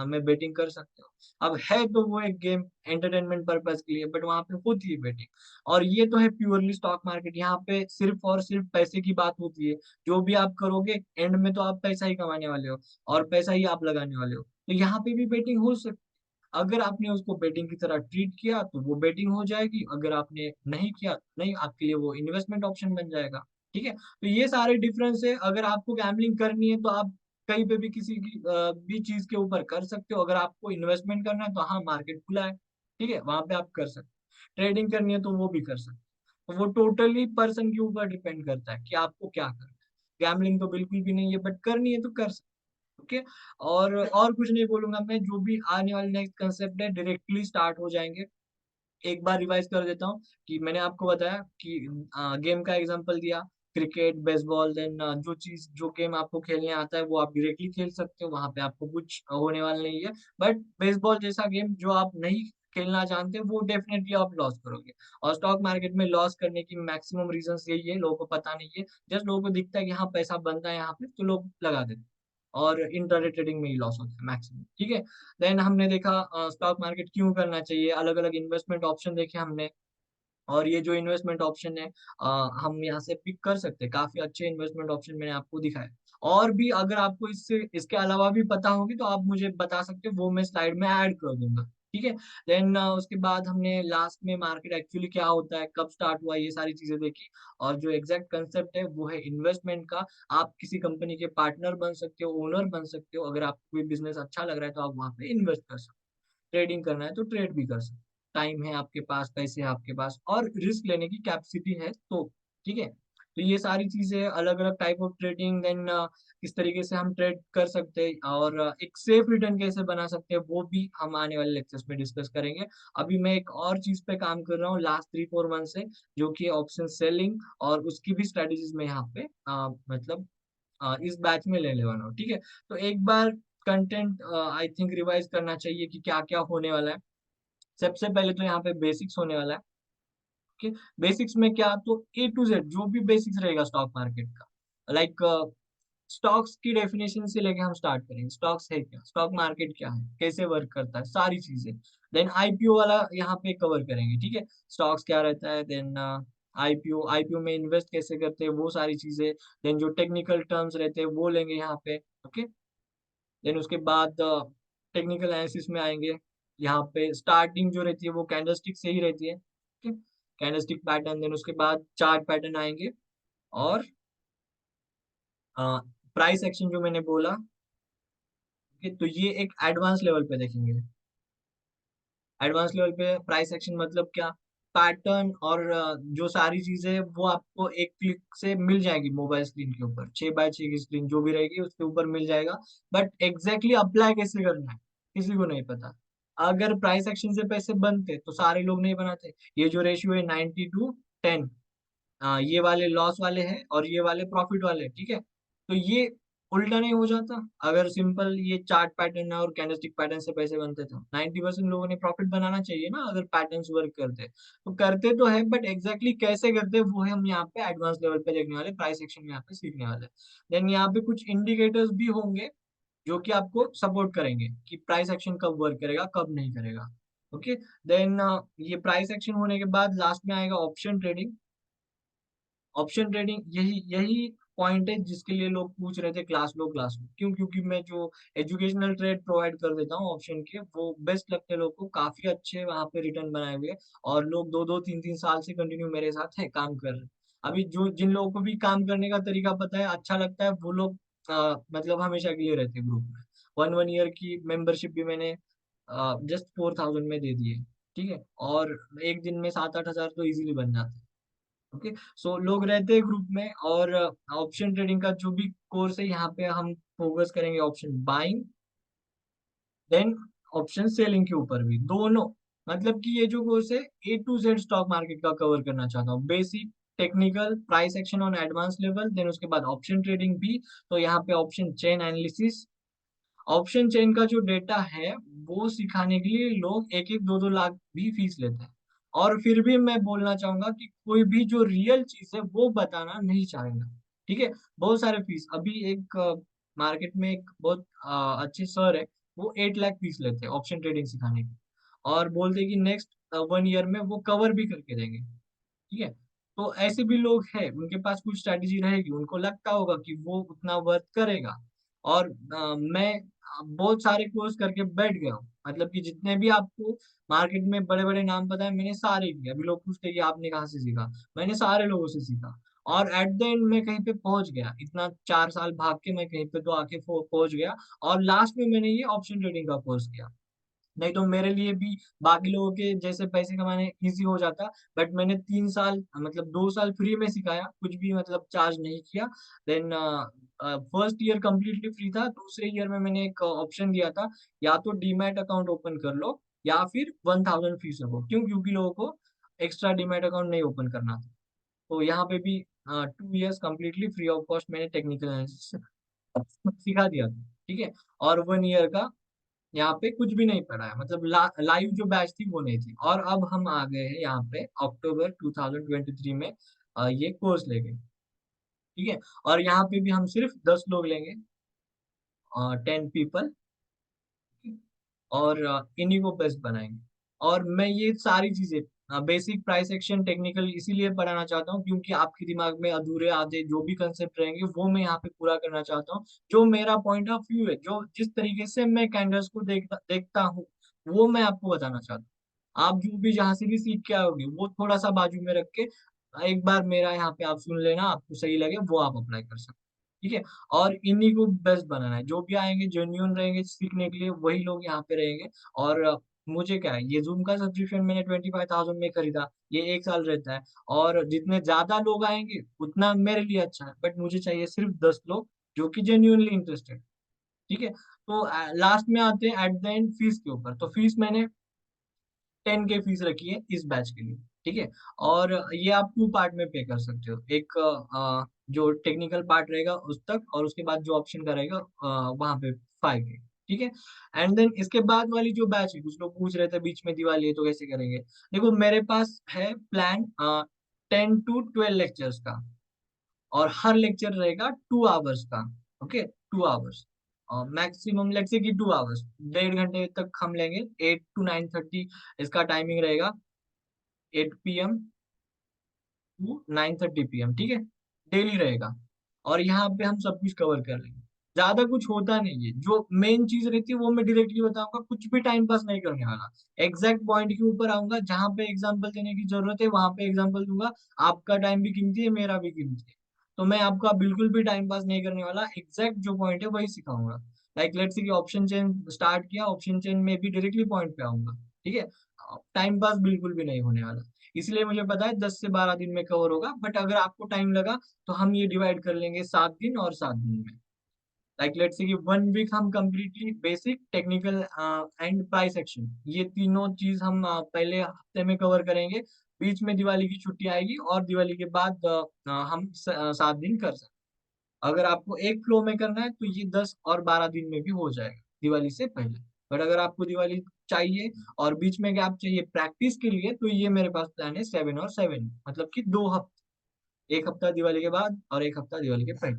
में बेटिंग कर सकते हो। अब है तो वो एक गेम एंटरटेनमेंट पर्पज के लिए, बट वहां पे होती है बेटिंग। और ये तो है प्योरली स्टॉक मार्केट, यहाँ पे सिर्फ और सिर्फ पैसे की बात होती है। जो भी आप करोगे एंड में तो आप पैसा ही कमाने वाले हो, और पैसा ही आप लगाने वाले हो। तो यहाँ पे भी बेटिंग हो सकती है। अगर आपने उसको बेटिंग की तरह ट्रीट किया तो वो बेटिंग हो जाएगी, अगर आपने नहीं किया तो नहीं, आपके लिए वो इन्वेस्टमेंट ऑप्शन बन जाएगा, ठीक है। तो ये सारे डिफरेंस है। अगर आपको गैम्बलिंग करनी है तो आप कहीं पे भी किसी की भी चीज के ऊपर कर सकते हो। अगर आपको इन्वेस्टमेंट करना है तो हाँ, मार्केट खुला है, ठीक है, वहां पे आप कर सकते हो। ट्रेडिंग करनी है तो वो भी कर सकते हो। तो वो टोटली पर्सन के ऊपर डिपेंड करता है कि आपको क्या करना है। गैम्बलिंग तो बिल्कुल भी नहीं है, बट करनी है तो कर सकते हो, ओके। और कुछ नहीं बोलूंगा मैं, जो भी आने वाले नेक्स्ट कंसेप्ट है डायरेक्टली स्टार्ट हो जाएंगे। एक बार रिवाइज कर देता हूँ कि मैंने आपको बताया कि गेम का एग्जांपल दिया, क्रिकेट, बेसबॉल, देन जो चीज जो गेम आपको खेलने आता है वो आप डायरेक्टली खेल सकते हो, वहां पे आपको कुछ होने वाला नहीं है। बट बेसबॉल जैसा गेम जो आप नहीं खेलना जानते, वो डेफिनेटली आप लॉस करोगे। और स्टॉक मार्केट में लॉस करने की मैक्सिमम रीजंस यही है, लोगों को पता नहीं है। जस्ट लोगों को दिखता है कि हाँ पैसा बनता है यहाँ पे, तो लोग लगा देते हैं, और इंट्राडे ट्रेडिंग में ही लॉस होता है मैक्सिमम, ठीक है। देन हमने देखा स्टॉक मार्केट क्यों करना चाहिए, अलग अलग इन्वेस्टमेंट ऑप्शन देखे हमने। और ये जो इन्वेस्टमेंट ऑप्शन है हम यहाँ से पिक कर सकते हैं, काफी अच्छे इन्वेस्टमेंट ऑप्शन मैंने आपको दिखाए। और भी अगर आपको इससे इसके अलावा भी पता होगी तो आप मुझे बता सकते हो, वो मैं स्लाइड में ऐड कर दूंगा। ठीक है। देन उसके बाद हमने लास्ट में मार्केट एक्चुअली क्या होता है, कब स्टार्ट हुआ, ये सारी चीजें देखी। और जो एग्जैक्ट कंसेप्ट है वो है इन्वेस्टमेंट का। आप किसी कंपनी के पार्टनर बन सकते हो, ओनर बन सकते हो। अगर आपको कोई बिजनेस अच्छा लग रहा है तो आप वहां पे इन्वेस्ट कर सकते हो। ट्रेडिंग करना है तो ट्रेड भी कर सकते हो। टाइम है आपके पास, पैसे है आपके पास, और रिस्क लेने की कैपेसिटी है तो। ठीक है। तो ये सारी चीजें, अलग अलग टाइप ऑफ ट्रेडिंग, देन किस तरीके से हम ट्रेड कर सकते हैं, और एक सेफ रिटर्न कैसे बना सकते हैं, वो भी हम आने वाले लेक्चर्स में डिस्कस करेंगे। अभी मैं एक और चीज पे काम कर रहा हूँ लास्ट 3-4 मंथ से, जो कि ऑप्शन सेलिंग, और उसकी भी स्ट्रेटेजीज में यहाँ पे मतलब इस बैच में लेने वाला हूँ। ठीक है। तो एक बार कंटेंट आई थिंक रिवाइज करना चाहिए कि क्या क्या होने वाला है। सबसे पहले तो यहाँ पे बेसिक्स होने वाला है। ओके। बेसिक्स में क्या, तो A to Z जो भी बेसिक्स रहेगा स्टॉक मार्केट का, लाइक स्टॉक्स की डेफिनेशन से लेके हम स्टार्ट करेंगे। स्टॉक्स है क्या, स्टॉक मार्केट क्या है, कैसे वर्क करता है, सारी चीजें। देन आईपीओ वाला यहाँ पे कवर करेंगे। ठीक है। स्टॉक्स क्या रहता है, देन आईपीओ, आईपीओ में इन्वेस्ट कैसे करते हैं, वो सारी चीजें। देन जो टेक्निकल टर्म्स रहते हैं वो लेंगे यहाँ पे। ओके। देन उसके बाद टेक्निकल एनालिसिस में आएंगे। यहाँ पे स्टार्टिंग जो रहती है वो कैंडलस्टिक से ही रहती है। ठीक है। कैंडलस्टिक पैटर्न, देन उसके बाद चार्ट पैटर्न आएंगे, और प्राइस एक्शन जो मैंने बोला। ठीक है, तो ये एक एडवांस लेवल पे देखेंगे। एडवांस लेवल पे प्राइस एक्शन मतलब क्या, पैटर्न और जो सारी चीजें वो आपको एक क्लिक से मिल जाएगी मोबाइल स्क्रीन के ऊपर, 6x6 की स्क्रीन जो भी रहेगी उसके ऊपर मिल जाएगा। बट एग्जैक्टली अप्लाई कैसे करना है किसी को नहीं पता। अगर प्राइस एक्शन से पैसे बनते तो सारे लोग नहीं बनाते। ये जो रेशियो है 90-10, ये वाले लॉस वाले हैं और ये वाले प्रॉफिट वाले हैं। ठीक है। तो ये उल्टा नहीं हो जाता। अगर सिंपल ये चार्ट पैटर्न और कैंडलस्टिक पैटर्न से पैसे बनते तो 90% लोगों ने प्रॉफिट बनाना चाहिए ना, अगर पैटर्न्स वर्क करते तो। करते तो है, बट एग्जैक्टली कैसे करते वो है हम यहाँ पे एडवांस लेवल पे देखने वाले, प्राइस एक्शन में यहाँ पे सीखने वाले। देन यहाँ पे कुछ इंडिकेटर्स भी होंगे जो कि आपको सपोर्ट करेंगे कि प्राइस एक्शन कब वर्क करेगा, कब नहीं करेगा। ओके। देन ये प्राइस एक्शन होने के बाद लास्ट में आएगा ऑप्शन ट्रेडिंग। ऑप्शन ट्रेडिंग, यही यही पॉइंट है जिसके लिए लोग पूछ रहे थे क्लास लो क्यों, क्योंकि मैं जो एजुकेशनल ट्रेड प्रोवाइड कर देता हूँ ऑप्शन के, वो बेस्ट लगते हैं लोग को, काफी अच्छे वहां पे रिटर्न बनाए हुए हैं। और लोग 2-2 3-3 साल से कंटिन्यू मेरे साथ है काम कर रहे हैं। अभी जो जिन लोगों को भी काम करने का तरीका पता है, अच्छा लगता है, वो लोग मतलब हमेशा के लिए रहते हैं ग्रुप में। 1 ईयर की मेंबरशिप भी मैंने जस्ट 4,000 में दे दी है। ठीक है। और एक दिन में 7-8 हजार तो इजीली बन जाते हैं। ओके। सो लोग रहते हैं ग्रुप में। और ऑप्शन ट्रेडिंग का जो भी कोर्स है यहाँ पे हम फोकस करेंगे option buying, then option selling के ऊपर भी, दोनों। मतलब कि ये जो कोर्स है A to Z stock market का कवर करना चाहता हूँ, basic, technical, price action on advance level, then उसके बाद ऑप्शन ट्रेडिंग भी। तो यहाँ पे option chain analysis, option chain का जो डेटा है वो सिखाने के लिए लोग 1-1 2-2 लाख भी फीस लेते हैं। और फिर भी मैं बोलना चाहूंगा कि कोई भी जो रियल चीज है वो बताना नहीं चाहेगा। ठीक है। बहुत सारे फीस, अभी एक मार्केट में एक बहुत अच्छे सर है, वो 8 लाख फीस लेते हैं ऑप्शन ट्रेडिंग सिखाने की। और बोलते हैं कि नेक्स्ट 1 ईयर में वो कवर भी करके देंगे। ठीक है। तो ऐसे भी लोग हैं, उनके पास कुछ स्ट्रैटेजी रहेगी, उनको लगता होगा कि वो उतना वर्क करेगा। और मैं बहुत सारे कोर्स करके बैठ गया हूँ, मतलब कि जितने भी आपको मार्केट में बड़े बड़े नाम पता है मैंने सारे किए। अभी लोग पूछते हैं कि आपने कहाँ से सीखा, मैंने सारे लोगों से सीखा। और एट द एंड मैं कहीं पे पहुंच गया, इतना 4 साल भाग के मैं कहीं पे तो आके पहुंच गया। और लास्ट में मैंने ये ऑप्शन ट्रेडिंग का कोर्स किया। नहीं तो मेरे लिए भी बाकी लोगों के जैसे पैसे कमाने इजी हो जाता। बट मैंने 3 साल, मतलब 2 साल फ्री में सिखाया, कुछ भी मतलब चार्ज नहीं किया। Then first year completely free था, दूसरे ईयर में मैंने एक ऑप्शन दिया था, या तो डीमैट अकाउंट ओपन कर लो या फिर 1,000 फीस रखो। क्यों, क्योंकि लोगों को एक्स्ट्रा डीमैट अकाउंट नहीं ओपन करना था। तो यहाँ पे भी 2 years completely free of cost मैंने टेक्निकल एनालिसिस सिखा दिया था। ठीक है। और 1 ईयर का यहाँ पे कुछ भी नहीं पढ़ा है, मतलब लाइव जो बैच थी वो नहीं थी। और अब हम आ गए हैं यहाँ पे अक्टूबर 2023 में, ये कोर्स लेंगे। ठीक है। और यहाँ पे भी हम सिर्फ 10 लोग लेंगे, 10 पीपल, और इन्हीं को बेस्ट बनाएंगे। और मैं ये सारी चीजें बेसिक प्राइस एक्शन टेक्निकल इसीलिए पढ़ाना चाहता हूँ क्योंकि आपके दिमाग में अधूरे आधे जो भी कंसेप्ट रहेंगे वो मैं यहाँ पे पूरा करना चाहता हूँ। जो मेरा पॉइंट ऑफ व्यू है, जो जिस तरीके से मैं कैंडल्स को देखता हूँ, वो मैं आपको बताना चाहता हूँ। आप जो भी जहाँ से भी सीख के आओगे वो थोड़ा सा बाजू में रख के एक बार मेरा यहाँ पे आप सुन लेना, आपको सही लगे वो आप अप्लाई कर सकते हो, ठीक है। और इन्हीं को बेस्ट बनाना है, जो भी आएंगे जेन्युइन रहेंगे सीखने के लिए वही लोग यहाँ पे रहेंगे। और मुझे क्या है, ये जूम का सब्सक्रिप्शन मैंने 25,000 में खरीदा, ये 1 साल रहता है। और जितने ज्यादा लोग आएंगे उतना मेरे लिए अच्छा है, बट मुझे चाहिए सिर्फ 10 लोग जो कि जेन्युइनली इंटरेस्टेड, ठीक है। तो लास्ट में आते हैं एट द एंड फीस के ऊपर। तो फीस मैंने 10K फीस रखी है इस बैच के लिए, ठीक है। और ये आप 2 पार्ट में पे कर सकते हो, एक जो टेक्निकल पार्ट रहेगा उस तक, और उसके बाद जो ऑप्शन का रहेगा वहां पे 5K, ठीक है। एंड देन इसके बाद वाली जो बैच है, कुछ लोग पूछ रहे थे बीच में दिवाली है तो कैसे करेंगे। देखो मेरे पास है प्लान 10 to 12 लेक्चर्स का, और हर लेक्चर रहेगा 2 आवर्स का, okay, 2 hours. Maximum let's say कि 2 आवर्स, 1.5 घंटे तक हम लेंगे। 8 to 9:30 इसका टाइमिंग रहेगा, 8 PM to 9:30 PM, ठीक है, डेली रहेगा। और यहाँ पे हम सब कुछ कवर कर लेंगे, ज्यादा कुछ होता नहीं है। जो मेन चीज रहती है वो मैं डायरेक्टली बताऊंगा, कुछ भी टाइम पास नहीं करने वाला। एग्जैक्ट पॉइंट के ऊपर आऊंगा, जहां पे एग्जांपल देने की जरूरत है वहां पे एग्जांपल दूंगा। आपका टाइम भी कीमती है, मेरा भी कीमती है, तो मैं आपका बिल्कुल भी टाइम पास नहीं करने वाला, एग्जैक्ट जो पॉइंट है वही सिखाऊंगा। लाइक लेट्स से कि ऑप्शन चेन स्टार्ट किया, ऑप्शन चेन में भी डायरेक्टली पॉइंट पे आऊंगा, ठीक है। टाइम पास बिल्कुल भी नहीं होने वाला। इसलिए मुझे पता है 10 से 12 दिन में कवर होगा, बट अगर आपको टाइम लगा तो हम ये डिवाइड कर लेंगे 7 दिन और 7 दिन में। लाइक लेट्स से कि 1 वीक हम completely basic technical and price action, ये तीनों चीज हम पहले हफ्ते में कवर करेंगे। बीच में दिवाली की छुट्टी आएगी और दिवाली के बाद हम 7 दिन कर सकते। अगर आपको एक फ्लो में करना है तो ये 10 और 12 दिन में भी हो जाएगा दिवाली से पहले। बट अगर आपको दिवाली चाहिए और बीच में गैप चाहिए प्रैक्टिस के लिए, तो ये मेरे पास प्लान है 7 और 7, मतलब कि 2 हफ्ते, एक हफ्ता दिवाली के बाद और एक हफ्ता दिवाली के पहले।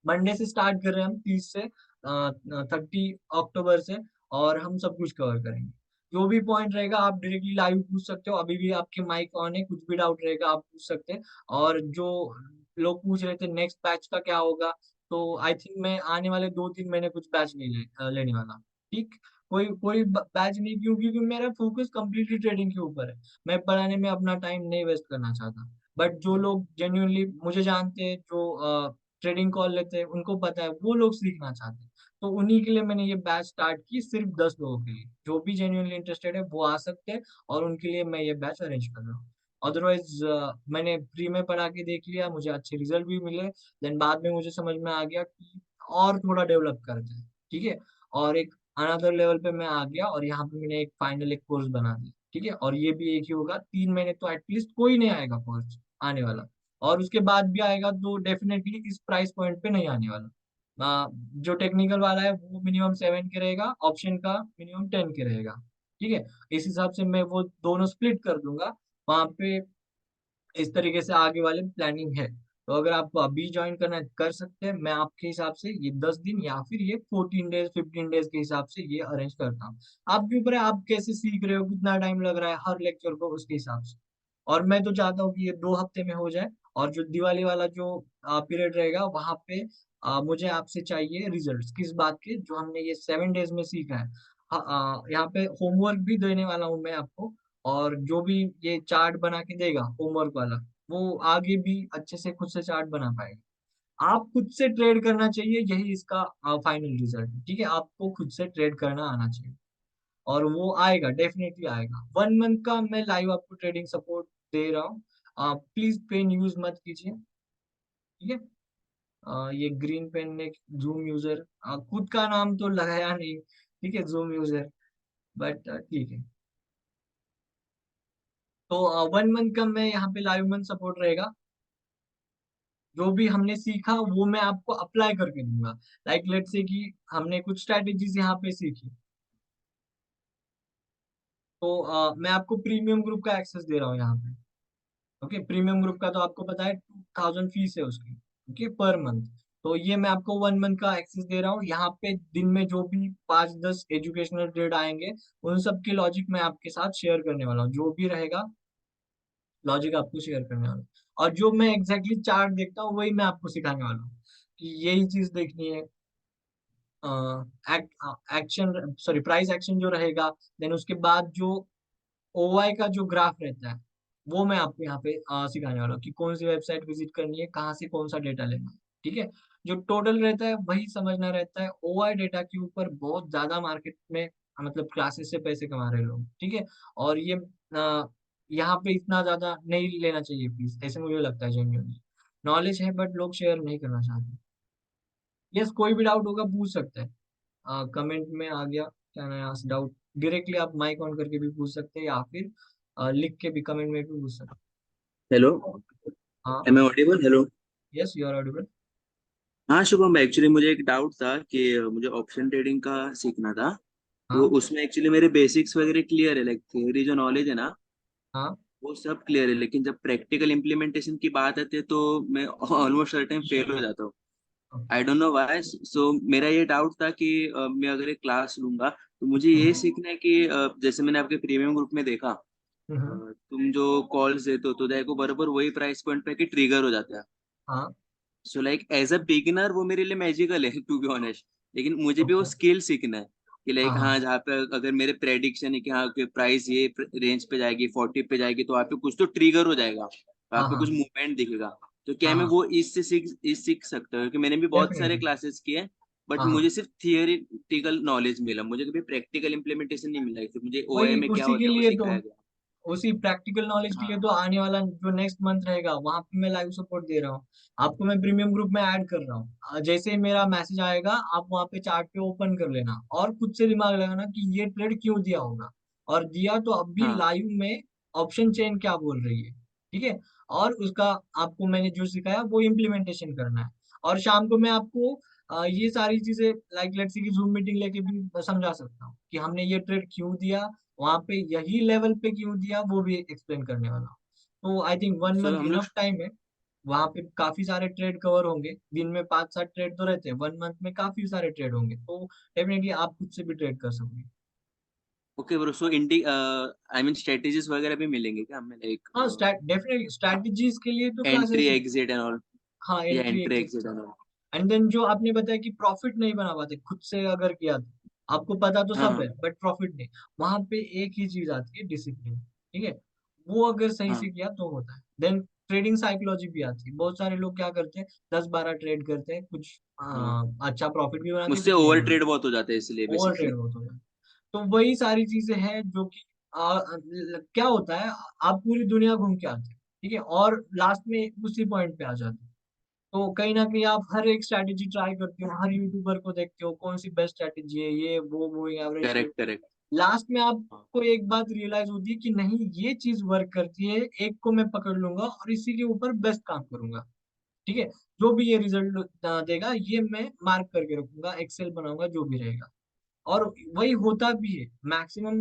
मंडे से स्टार्ट कर रहे हैं हम, 30 से 30 अक्टूबर से, और हम सब कुछ कवर करेंगे। जो भी पॉइंट रहेगा आप डायरेक्टली लाइव पूछ सकते हो, अभी भी आपके माइक ऑन है, कुछ भी डाउट रहेगा आप पूछ सकते हैं। और जो लोग पूछ रहे थे नेक्स्ट बैच का क्या होगा, तो आई थिंक मैं आने वाले 2-3 महीने कुछ बैच नहीं लेने वाला, ठीक। कोई कोई बैच नहीं, क्यों? क्योंकि मेरा फोकस कंप्लीटली ट्रेडिंग के ऊपर है। मैं पढ़ाने में अपना टाइम नहीं वेस्ट करना चाहता। बट जो लोग जेन्युइनली मुझे जानते हैं, जो ट्रेडिंग कॉल लेते हैं, उनको पता है वो लोग सीखना चाहते हैं, तो उन्हीं के लिए मैंने ये बैच स्टार्ट की, सिर्फ 10 लोगों के लिए। जो भी जेन्युइनली इंटरेस्टेड है वो आ सकते हैं, और उनके लिए मैं ये बैच अरेंज कर रहा हूँ। अदरवाइज मैंने फ्री में पढ़ा के देख लिया, मुझे अच्छे रिजल्ट भी मिले। देन बाद में मुझे समझ में आ गया कि और थोड़ा डेवलप करते हैं, ठीक है। और एक अनदर लेवल पे मैं आ गया, और यहाँ पे मैंने एक फाइनल एक कोर्स बना दिया, ठीक है। और ये भी एक ही होगा, 3 महीने तो एटलीस्ट कोई नहीं आएगा कोर्स आने वाला। और उसके बाद भी आएगा तो डेफिनेटली इस प्राइस पॉइंट पे नहीं आने वाला। जो टेक्निकल वाला है वो मिनिमम 7 के रहेगा, ऑप्शन का मिनिमम 10 के रहेगा, ठीक है। इस हिसाब से मैं वो दोनों स्प्लिट कर दूंगा वहां पे। इस तरीके से आगे वाले प्लानिंग है। तो अगर आपको अभी ज्वाइन करना है कर सकते हैं, मैं आपके हिसाब से ये 10 दिन या फिर ये 14 डेज 15 डेज के हिसाब से ये अरेंज करता हूँ। आपके ऊपर है, आप कैसे सीख रहे हो, कितना टाइम लग रहा है हर लेक्चर को, उसके हिसाब से। और मैं तो चाहता हूँ कि ये 2 हफ्ते में हो जाए। और जो दिवाली वाला जो पीरियड रहेगा वहां पे मुझे आपसे चाहिए रिजल्ट्स, किस बात के, जो हमने ये 7 डेज में सीखा है। यहाँ पे होमवर्क भी देने वाला हूँ मैं आपको। और जो भी ये चार्ट बना के देगा होमवर्क वाला, वो आगे भी अच्छे से खुद से चार्ट बना पाएगा। आप खुद से ट्रेड करना चाहिए, यही इसका फाइनल रिजल्ट है, ठीक है। आपको खुद से ट्रेड करना आना चाहिए, और वो आएगा, डेफिनेटली आएगा। 1 मंथ का मैं लाइव आपको ट्रेडिंग सपोर्ट दे रहा हूँ। प्लीज पेन यूज मत कीजिए, ठीक है। ये ग्रीन पेन ने जूम यूजर, खुद का नाम तो लगाया नहीं, ठीक है, जूम यूजर, बट ठीक है। तो 1 मंथ का मैं यहाँ पे लाइव मंथ सपोर्ट रहेगा। जो भी हमने सीखा वो मैं आपको अप्लाई करके दूंगा। लाइक लेट्स से कि हमने कुछ स्ट्रैटेजीज यहाँ पे सीखी, तो मैं आपको प्रीमियम ग्रुप का एक्सेस दे रहा हूँ यहाँ पे। ओके, प्रीमियम ग्रुप का तो आपको पता है 2,000 फीस है उसकी, ओके, पर मंथ। तो ये मैं आपको 1 मंथ का एक्सेस दे रहा हूँ। यहाँ पे दिन में जो भी 5-10 एजुकेशनल ट्रेड आएंगे, उन सब की लॉजिक मैं आपके साथ शेयर करने वाला हूँ। जो भी रहेगा लॉजिक आपको शेयर करने वाला हूँ। और जो मैं एग्जैक्टली चार्ट देखता हूँ वही मैं आपको सिखाने वाला हूँ कि यही चीज देखनी है। एक्शन सॉरी प्राइस एक्शन जो रहेगा, देन उसके बाद जो ओवाई का जो ग्राफ रहता है, वो मैं आपको यहाँ पे सिखाने वाला हूँ कि कौन सी वेबसाइट विजिट करनी है, कहाँ से कौन सा डेटा लेना है। ठीक है। जो टोटल रहता है वही समझना रहता है। ओवाई डेटा के ऊपर बहुत ज्यादा मार्केट में मतलब क्लासेस से पैसे कमा रहे लोग। ठीक है। और ये यहाँ पे इतना ज्यादा नहीं लेना चाहिए फीस, ऐसे मुझे लगता है। जेन्युइनली नॉलेज है बट लोग शेयर नहीं करना चाहते। यस, कोई भी डाउट होगा पूछ सकते हैं। कमेंट में आ गया क्या ना डाउट, डायरेक्टली आप माइक ऑन करके भी पूछ सकते हैं, या फिर लिख के भी कमेंट में भी पूछ सकते हेलो, हैं। हाँ। Am I audible? Hello. Yes, you are audible. हाँ शुभम, एक्चुअली मुझे एक डाउट था कि मुझे ऑप्शन ट्रेडिंग का सीखना था। तो हाँ। उसमें एक्चुअली मेरे बेसिक्स वगैरह क्लियर है, लाइक थ्योरी जो नॉलेज है ना, हाँ। वो सब क्लियर है। लेकिन जब प्रैक्टिकल इम्प्लीमेंटेशन की बात आती है तो मैं ऑलमोस्ट हर टाइम फेल हो जाता हूँ। I don't know why. So मेरा ये डाउट था कि मैं अगर एक क्लास लूंगा तो मुझे ये सीखना है कि जैसे मैंने आपके प्रीमियम ग्रुप में देखा, हम्म। तुम जो कॉल्स देते हो तो देखो बराबर वही प्राइस पॉइंट पे कि ट्रिगर हो जाता है। हाँ। So like as a beginner वो मेरे लिए मैजिकल है टू बी ऑनेस्ट। लेकिन मुझे भी वो ओके। स्किल सीखना है कि हाँ। लाइक हाँ, हाँ। जहाँ पे अगर मेरे प्रेडिक्शन है कि हाँ कि प्राइस ये रेंज पे जाएगी, 40 पे जाएगी, तो वहाँ पे कुछ तो ट्रिगर हो जाएगा, वहाँ हाँ। पे कुछ हाँ। मूवमेंट दिखेगा। तो क्या हाँ। मैं हाँ। वो इससे सीख सकता हूँ? क्योंकि मैंने भी बहुत सारे डेफिनेटली। क्लासेस किए, बट हाँ। हाँ। मुझे सिर्फ थियोरिटिकल नॉलेज मिला, मुझे कभी प्रैक्टिकल इम्प्लीमेंटेशन नहीं मिला कि मुझे ओआई वही में क्या उसी के होता है वो लिए तो, सिखाया गया। उसी प्रैक्टिकल नॉलेज के लिए हाँ तो आने वाला जो नेक्स्ट मंथ रहेगा वहां पे मैं लाइव सपोर्ट दे रहा हूँ। आपको मैं प्रीमियम ग्रुप में ऐड कर रहा हूँ। जैसे ही मेरा मैसेज आएगा आप वहां पे चार्ट पे ओपन कर लेना और खुद से दिमाग लगाना कि ये ट्रेड क्यों दिया होगा, और दिया तो अभी हाँ। लाइव में ऑप्शन चेन क्या बोल रही है। ठीक है। और उसका आपको मैंने जो सिखाया वो इम्प्लीमेंटेशन करना है। और शाम को मैं आपको ये सारी चीजें लाइक लेट्स से की जूम मीटिंग लेके भी समझा सकता हूँ कि हमने ये ट्रेड क्यों दिया, वहां पे यही लेवल पे क्यों दिया, वो भी एक्सप्लेन करने वाला हूँ। तो I think one so month हम लोग, इनफ टाइम है। वहां पे काफी सारे ट्रेड कवर होंगे, दिन में 5-7 ट्रेड तो रहते हैं, 1 मंथ में काफी सारे ट्रेड होंगे, तो डेफिनेटली आप खुद से भी ट्रेड कर सकते हैं। Okay bro, so in the I mean strategies वगैरह भी मिलेंगे क्या हमें, लाइक हाँ, डेफिनेटली स्ट्रैटेजीज के लिए तो एंट्री क्लासेस है। Exit and all? हाँ, या एंट्री एंट्री एग्जिट एग्जिट सब। And all? एंड देन जो आपने बताया कि प्रॉफिट नहीं बना पाते खुद से अगर किया तो, आपको पता तो हाँ सब हाँ है बट प्रॉफिट नहीं। वहां पे एक ही चीज आती है, डिसिप्लिन। ठीक है। वो अगर सही हाँ। से किया तो होता है। देन ट्रेडिंग साइकोलॉजी भी आती है। बहुत सारे लोग क्या करते हैं, 10-12 ट्रेड करते हैं, कुछ हाँ, अच्छा प्रॉफिट भी बनाते हैं, मुझसे कुछ नहीं ओवर ट्रेड बनाते, बहुत हो जाते हैं इसलिए ओवर ट्रेड बेसिकली। होता है। तो वही सारी चीजें हैं जो कि क्या होता है, आप पूरी दुनिया घूम के आते हैं। ठीक है। और लास्ट में उसी पॉइंट पे आ जाते हैं। तो कहीं ना कहीं आप हर एक स्ट्रैटेजी ट्राई करते हो, हर यूट्यूबर को देखते हो कौन सी बेस्ट स्ट्रैटेजी है, ये वो मूविंग एवरेज पे। Correct correct. लास्ट में हाँ आपको एक बात रियलाइज होती है कि नहीं, ये चीज वर्क करती है, एक को मैं पकड़ लूंगा और इसी के ऊपर बेस्ट काम करूंगा। ठीक है। जो भी ये रिजल्ट देगा ये मैं मार्क करके रखूंगा, एक्सेल बनाऊंगा, जो भी रहेगा। और वही होता भी है maximum.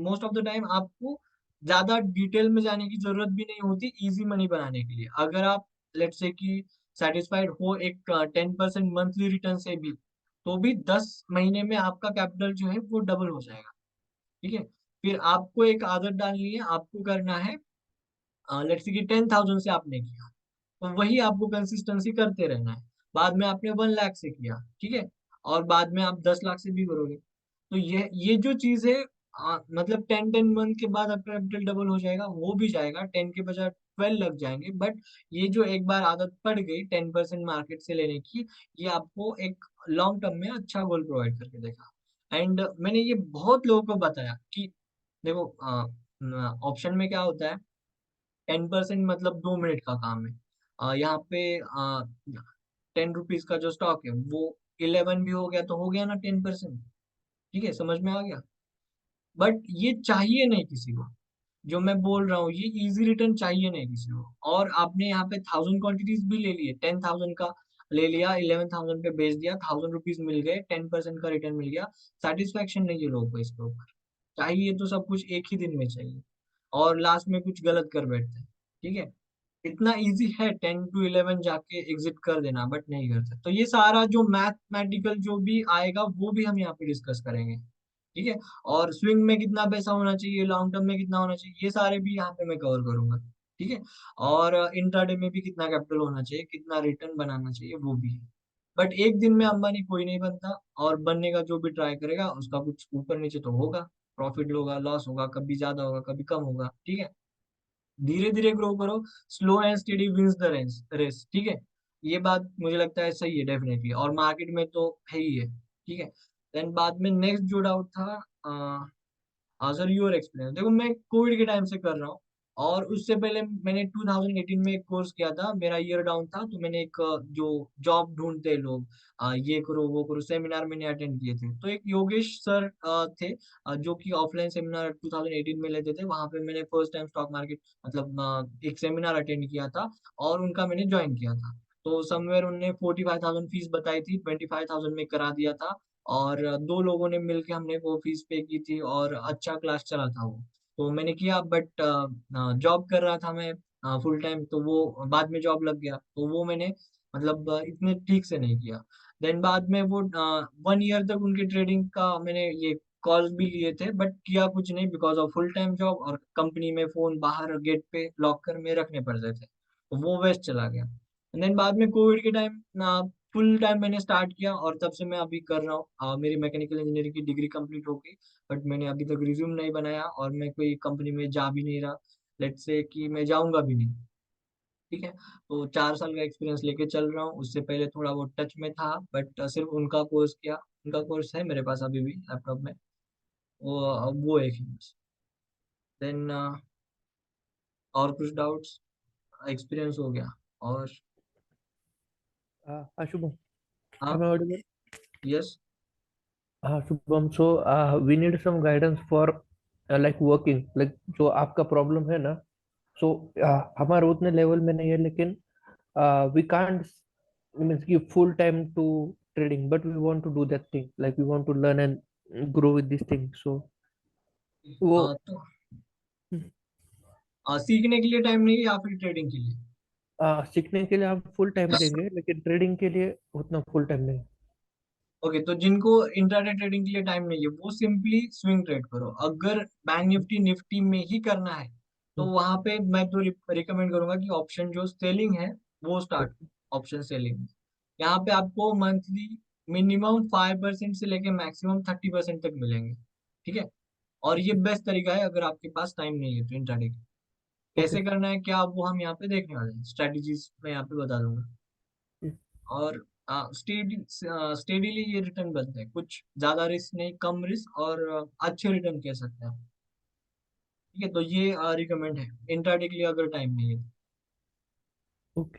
Most of the time आपको ज्यादा डिटेल में जाने की जरूरत भी नहीं होती इजी मनी बनाने के लिए। अगर आप लेट्स से कि सेटिस्फाइड हो एक 10% मंथली रिटर्न से भी, तो भी 10 महीने में आपका कैपिटल जो है वो डबल हो जाएगा। ठीक है। फिर आपको एक आदत डालनी है, आपको करना है लेट्स से कि 10,000 से आपने किया, तो वही आपको कंसिस्टेंसी करते रहना है। बाद में आपने 1 लाख से किया, ठीक है, और बाद में आप 10 लाख से भी करोगे। तो ये जो चीज है, मतलब 10-10 मंथ के बाद आपका कैपिटल डबल हो जाएगा, वो भी जाएगा, 10 के बजाय 12 लग जाएंगे। बट ये जो एक बार आदत पड़ गई 10% मार्केट से लेने की, ये आपको एक लॉन्ग टर्म में अच्छा गोल प्रोवाइड करके देगा। एंड मैंने ये बहुत लोगों को बताया कि देखो, ऑप्शन में क्या होता है, 10% मतलब 2 मिनट का काम है। यहाँ पे 10 रुपीज का जो स्टॉक है वो 11 भी हो गया तो हो गया ना 10%। ठीक है, समझ में आ गया। बट ये चाहिए नहीं किसी को, जो मैं बोल रहा हूँ ये इजी रिटर्न चाहिए नहीं किसी को। और आपने यहाँ पे 1000 क्वांटिटीज भी ले लिए, 10,000 का ले लिया, 11,000 पे बेच दिया, 1000 रुपीज मिल गए, 10% का रिटर्न मिल गया। सेटिस्फेक्शन नहीं है लोगों को इसके ऊपर। चाहिए तो सब कुछ एक ही दिन में चाहिए, और लास्ट में कुछ गलत कर बैठते हैं। ठीक है। इतना इजी है 10 to 11 जाके एग्जिट कर देना, बट नहीं करते। तो ये सारा जो मैथमेटिकल जो भी आएगा वो भी हम यहाँ पे डिस्कस करेंगे, ठीक है। और स्विंग में कितना पैसा होना चाहिए, लॉन्ग टर्म में कितना होना चाहिए, ये सारे भी यहाँ पे मैं कवर करूंगा, ठीक है। और इंट्राडे में भी कितना कैपिटल होना चाहिए, कितना रिटर्न बनाना चाहिए, वो भी है। बट एक दिन में अंबानी कोई नहीं बनता, और बनने का जो भी ट्राई करेगा उसका कुछ ऊपर नीचे तो होगा, प्रॉफिट होगा, लॉस होगा, कभी ज्यादा होगा, कभी कम होगा, ठीक है। धीरे धीरे ग्रो करो, slow and steady wins the race race, ठीक है। ये बात मुझे लगता है सही है डेफिनेटली, और मार्केट में तो है ही है, ठीक है। देन बाद में नेक्स्ट जो डाउट था, सर योर एक्सपीरियंस। देखो मैं कोविड के टाइम से कर रहा हूँ, और उससे पहले मैंने 2018 में एक कोर्स किया था, मेरा ईयर डाउन था, तो मैंने एक जो जॉब ढूंढते हैं लोग, ये करो वो करो, सेमिनार मैंने अटेंड किए थे। तो एक योगेश सर थे, जो कि ऑफलाइन सेमिनार 2018 में लेते थे, वहां पे मैंने फर्स्ट टाइम स्टॉक मार्केट मतलब एक सेमिनार अटेंड किया था, और उनका मैंने ज्वाइन किया था। तो समवेयर उनने 45,000 फीस बताई थी, 25,000 में करा दिया था, और दो लोगों ने मिलके हमने वो फीस पे की थी, और अच्छा क्लास चला था वो। तो मैंने किया, बट जॉब कर रहा था मैं फुल टाइम, तो वो बाद में जॉब लग गया, तो वो मैंने मतलब इतने ठीक से नहीं किया। देन बाद में वो 1 ईयर तक उनकी ट्रेडिंग का मैंने ये कॉल्स भी लिए थे, बट किया कुछ नहीं, because of full time job, और कंपनी में फोन बाहर गेट पे लॉकर में रखने पड़ते थे, तो वो वेस्ट चला गया। देन बाद में कोविड के टाइम फुल टाइम मैंने स्टार्ट किया, और तब से मैं अभी कर रहा हूँ। मेरी मैकेनिकल इंजीनियरिंग की डिग्री कंप्लीट हो गई, बट मैंने अभी तक रिज्यूम नहीं बनाया, और मैं कोई कंपनी में जा भी नहीं रहा, लेट्स से कि मैं जाऊंगा भी नहीं, ठीक है। तो 4 साल का एक्सपीरियंस लेके चल रहा हूँ, उससे पहले थोड़ा बहुत टच में था, बट सिर्फ उनका कोर्स किया। उनका कोर्स है मेरे पास अभी भी लैपटॉप में, वो एक ही बस। देन और कुछ डाउट्स, एक्सपीरियंस हो गया, और Shubham, हाँ, am I audible? Yes. Shubham, so we need some guidance for like working, like जो आपका प्रॉब्लम है ना, so हमारा उतने लेवल में नहीं है, लेकिन we can't means give full time to trading, but we want to do that thing, like we want to learn and grow with this thing, so वो तो सीखने के लिए टाइम नहीं है, या फिर ट्रेडिंग के लिए? सीखने के लिए हम फुल टाइम देंगे, लेकिन ट्रेडिंग के लिए उतना फुल टाइम नहीं। ओके, तो जिनको इंट्राडे ट्रेडिंग के लिए टाइम नहीं है, वो सिंपली स्विंग ट्रेड करो। अगर बैंक निफ्टी निफ्टी में ही करना है, तो हम्म, वहां पे मैं तो रिकमेंड करूंगा कि ऑप्शन जो सेलिंग है वो स्टार्ट, ओके ऑप्शन सेलिंग। यहाँ पे आपको मंथली मिनिमम 5% से लेके मैक्सिमम 30% तक मिलेंगे, ठीक है। और ये बेस्ट तरीका है अगर आपके पास टाइम नहीं है तो इंट्राडे की। ओके। कैसे करना है क्या, वो हम यहाँ पे देखने वाले हैं, स्ट्रेटजीज मैं यहाँ पे बता दूंगा। और स्टेडीली ये रिटर्न बनते हैं, कुछ ज्यादा रिस्क नहीं, कम रिस्क, और अच्छे रिटर्न कह सकते हैं, ठीक है। तो ये रिकमेंड है इंट्राडे के लिए अगर टाइम नहीं है तो। ओके।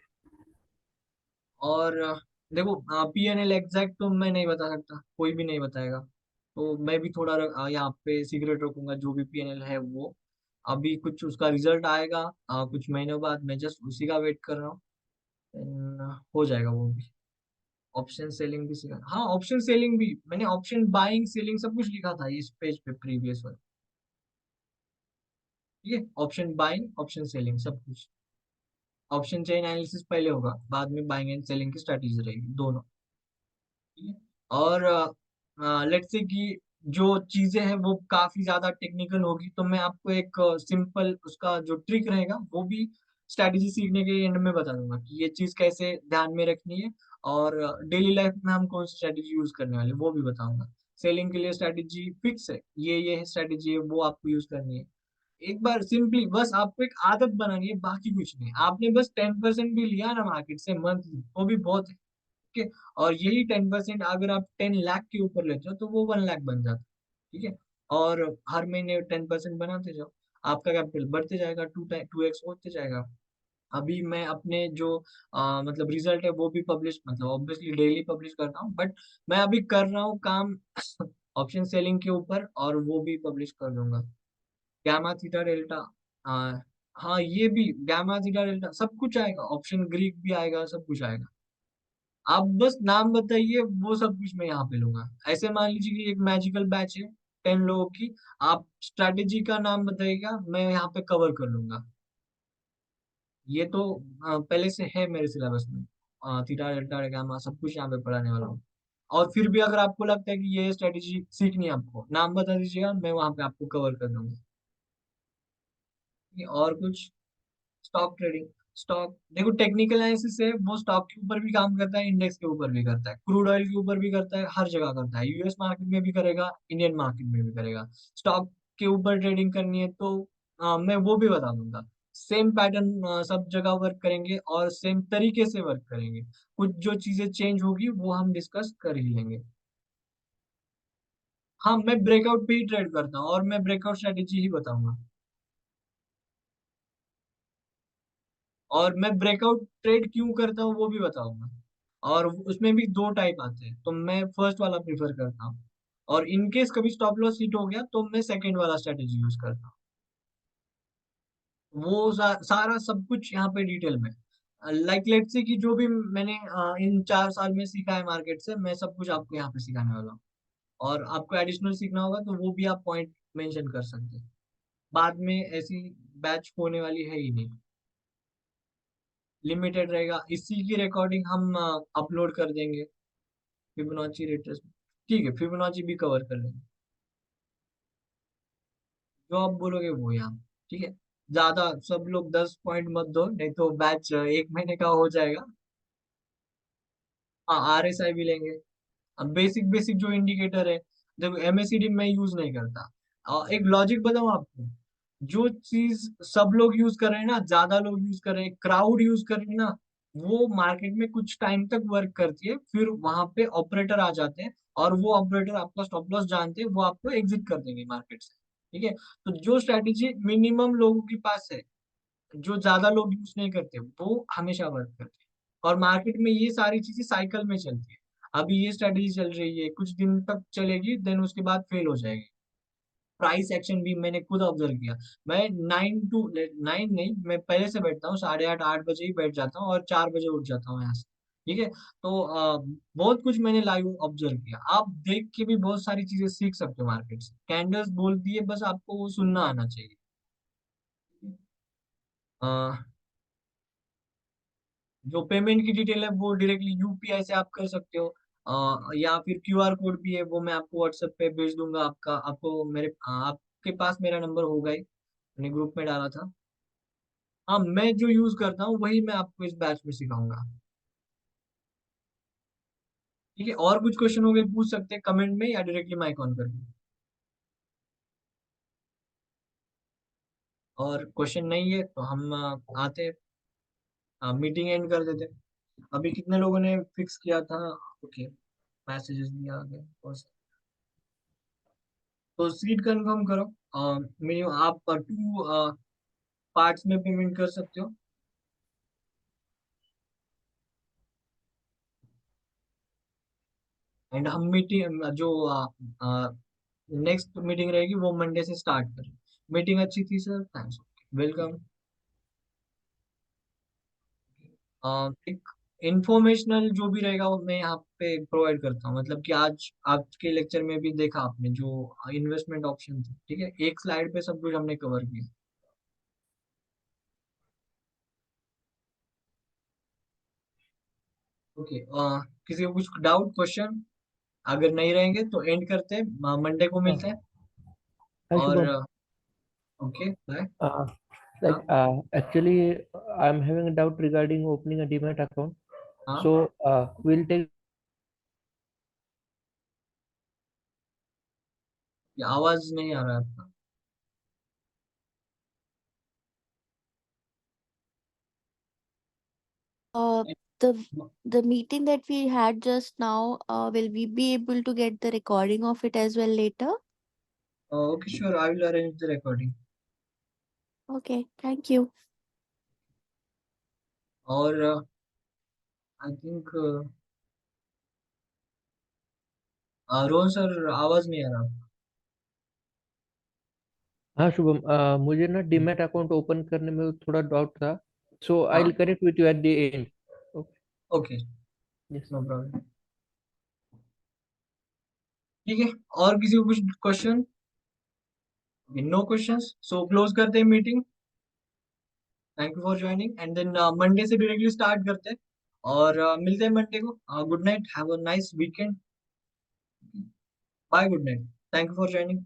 और देखो, पीएनएल एग्जैक्ट तो मैं नहीं बता सकता, कोई भी नहीं बताएगा, तो मैं भी थोड़ा यहाँ पे सीक्रेट रखूंगा जो भी पीएनएल है वो। अभी कुछ उसका रिजल्ट आएगा कुछ महीनों बाद, मैं जस्ट उसी का वेट कर रहा हूँ। हो जाएगा वो भी। ऑप्शन सेलिंग भी सीखा, हाँ ऑप्शन सेलिंग भी मैंने, ऑप्शन बाइंग सेलिंग सब कुछ लिखा था इस पेज पे प्रीवियस वाले, ठीक है। ऑप्शन बाइंग ऑप्शन सेलिंग सब कुछ। ऑप्शन चेन एनालिसिस पहले होगा, बाद में बाइंग एंड सेलिंग की स्ट्रेटेजी रहेगी दोनों, ठीक है। और लेट्स से कि जो चीजें हैं वो काफी ज्यादा टेक्निकल होगी, तो मैं आपको एक सिंपल उसका जो ट्रिक रहेगा वो भी स्ट्रेटेजी सीखने के एंड में बता दूंगा कि ये चीज कैसे ध्यान में रखनी है, और डेली लाइफ में हम कौन सी स्ट्रेटेजी यूज करने वाले वो भी बताऊंगा। सेलिंग के लिए स्ट्रेटेजी फिक्स है, ये स्ट्रेटेजी है वो आपको यूज करनी है। एक बार सिंपली बस आपको एक आदत बनानी है, बाकी कुछ नहीं। आपने बस 10% भी लिया ना मार्केट से मंथली, वो भी बहुत है, ठीक है। और यही 10% अगर आप 10 लाख के ऊपर लेते हो तो वो 1 लाख बन जाता है, ठीक है। और हर महीने 10% बनाते जाओ, आपका कैपिटल बढ़ते जाएगा, 2x होते जाएगा। अभी मैं अपने जो मतलब रिजल्ट है वो भी पब्लिश, मतलब ऑब्वियसली डेली पब्लिश करता हूँ, बट मैं अभी कर रहा हूँ काम ऑप्शन सेलिंग के ऊपर, और वो भी पब्लिश कर दूंगा। गैमा थीटा डेल्टा, हाँ ये भी गैमा थीटा डेल्टा सब कुछ आएगा, ऑप्शन ग्रीक भी आएगा, सब कुछ आएगा। आप बस नाम बताइए, वो सब कुछ मैं यहाँ पे लूंगा। ऐसे मान लीजिए कि एक मैजिकल बैच है 10 लोगों की, आप स्ट्रैटेजी का नाम बताइएगा, मैं यहाँ पे कवर कर लूंगा। ये तो पहले से है मेरे सिलेबस में। थीटा डेल्टा गामा सब कुछ यहाँ पे पढ़ाने वाला हूँ। और फिर भी अगर आपको लगता है कि ये स्ट्रेटेजी सीखनी है, आपको नाम बता दीजिएगा, मैं वहां पे आपको कवर कर दूंगा। और कुछ? Stock trading. स्टॉक देखो, टेक्निकल एनालिसिस है वो स्टॉक के ऊपर भी काम करता है, इंडेक्स के ऊपर भी करता है, क्रूड ऑयल के ऊपर भी करता है, हर जगह करता है। यूएस मार्केट में भी करेगा, इंडियन मार्केट में भी करेगा। स्टॉक के ऊपर ट्रेडिंग करनी है तो मैं वो भी बता दूंगा। सेम पैटर्न सब जगह वर्क करेंगे और सेम तरीके से वर्क करेंगे। कुछ जो चीजें चेंज होगी वो हम डिस्कस कर ही लेंगे। हाँ, मैं ब्रेकआउट पे ही ट्रेड करता हूँ और मैं ब्रेकआउट स्ट्रेटेजी ही बताऊंगा। और मैं ब्रेकआउट ट्रेड क्यों करता हूँ वो भी बताऊंगा। और उसमें भी दो टाइप आते हैं, तो मैं फर्स्ट वाला प्रीफर करता हूँ। और इन केस कभी स्टॉप लॉस हिट हो गया तो मैं सेकंड वाला स्ट्रेटेजी यूज करता हूँ। वो सारा सब कुछ यहाँ पे डिटेल में, लाइक लेट्स से कि जो भी मैंने इन 4 साल में सीखा है मार्केट से, मैं सब कुछ आपको यहाँ पे सिखाने वाला हूँ। और आपको एडिशनल सीखना होगा तो वो भी आप पॉइंट मेंशन कर सकते हैं। बाद में ऐसी बैच होने वाली है ही नहीं, लिमिटेड रहेगा। इसी की रिकॉर्डिंग हम अपलोड कर देंगे फिबोनाची रिट्रेसमेंट। ठीक है, फिबोनाची भी कवर कर लेंगे। जो आप बोलोगे वो यहाँ। ठीक है। ज्यादा सब लोग 10 पॉइंट मत दो, नहीं तो बैच 1 महीने का हो जाएगा। हाँ, आरएसआई भी लेंगे। अब बेसिक बेसिक जो इंडिकेटर है, देखो एमएसीडी मैं यूज नहीं करता। एक लॉजिक बताऊं आपको। जो चीज सब लोग यूज कर रहे हैं ना, ज्यादा लोग यूज कर रहे हैं, क्राउड यूज कर रहे हैं ना, वो मार्केट में कुछ टाइम तक वर्क करती है, फिर वहां पे ऑपरेटर आ जाते हैं। और वो ऑपरेटर आपका स्टॉप लॉस जानते हैं, वो आपको एग्जिट कर देंगे मार्केट से। ठीक है। तो जो स्ट्रैटेजी मिनिमम लोगों के पास है, जो ज्यादा लोग यूज नहीं करते, वो हमेशा वर्क करती है। और मार्केट में ये सारी चीजें साइकिल में चलती है। अभी ये स्ट्रेटेजी चल रही है, कुछ दिन तक चलेगी, देन उसके बाद फेल हो जाएगी। प्राइस एक्शन भी मैंने खुद ऑब्जर्व किया। मैं 9 to 9 नहीं, मैं पहले से बैठता हूँ 8:30 8 बजे ही बैठ जाता हूँ और 4 बजे उठ जाता हूँ यहाँ से। ठीक है। तो बहुत कुछ मैंने लाइव ऑब्जर्व किया। आप देख के भी बहुत सारी चीजें सीख सकते हो मार्केट से। कैंडल्स बोलती है, बस आपको वो सुनना आना चाहिए। अ, जो पेमेंट की डिटेल है वो डायरेक्टली यूपीआई से आप कर सकते हो। या फिर क्यूआर कोड भी है, वो मैं आपको व्हाट्सएप पे भेज दूंगा। आपको आपके पास मेरा नंबर होगा ही, मैंने ग्रुप में डाला था। हाँ, मैं जो यूज करता हूँ वही मैं आपको इस बैच में सिखाऊंगा। ठीक है। और कुछ क्वेश्चन हो गए पूछ सकते हैं कमेंट में या डायरेक्टली माइक ऑन करके। और क्वेश्चन नहीं है तो हम आते मीटिंग एंड कर देते। अभी कितने लोगों ने फिक्स किया था? ओके, मैसेजेस भी आ गए। तो सीट कंफर्म करो। मिनिमम आप 2 पार्ट्स में पेमेंट कर सकते हो। एंड हम मीटिंग जो नेक्स्ट मीटिंग रहेगी वो मंडे से स्टार्ट करें। मीटिंग अच्छी थी सर, थैंक्स, वेलकम। एक इंफॉर्मेशनल जो भी रहेगा वो मैं यहाँ पे प्रोवाइड करता हूँ। मतलब कि आज के लेक्चर में भी देखा आपने जो इन्वेस्टमेंट ऑप्शन थे, ठीक है, एक स्लाइड पे सब कुछ हमने कवर किया। ओके। किसी को कुछ डाउट क्वेश्चन? अगर नहीं रहेंगे तो एंड करते हैं, मंडे को हाँ, मिलते हैं। हाय और शुभम। Okay bye. uh, हाँ actually, I'm having a doubt regarding opening a demat account. हाँ। So we'll take. ये आवाज नहीं आ रहा है आपका। Uh, the the meeting that we had just now, will we be able to get the recording of it as well later? Okay sure, I will arrange the recording. Okay, thank you. और I think Rohan sir आवाज नहीं आ रहा। हाँ शुभम, मुझे ना demat account open करने में थोड़ा डाउट था, सो आई हाँ will connect with you at the end. Okay, yes. No problem. ठीक है। और किसी को कुछ question? No questions, so close करते हैं meeting. Thank you for joining and then Monday से डायरेक्टली स्टार्ट करते हैं और मिलते हैं मंडे को। Good night, have a nice weekend, bye, good night, thank you for joining.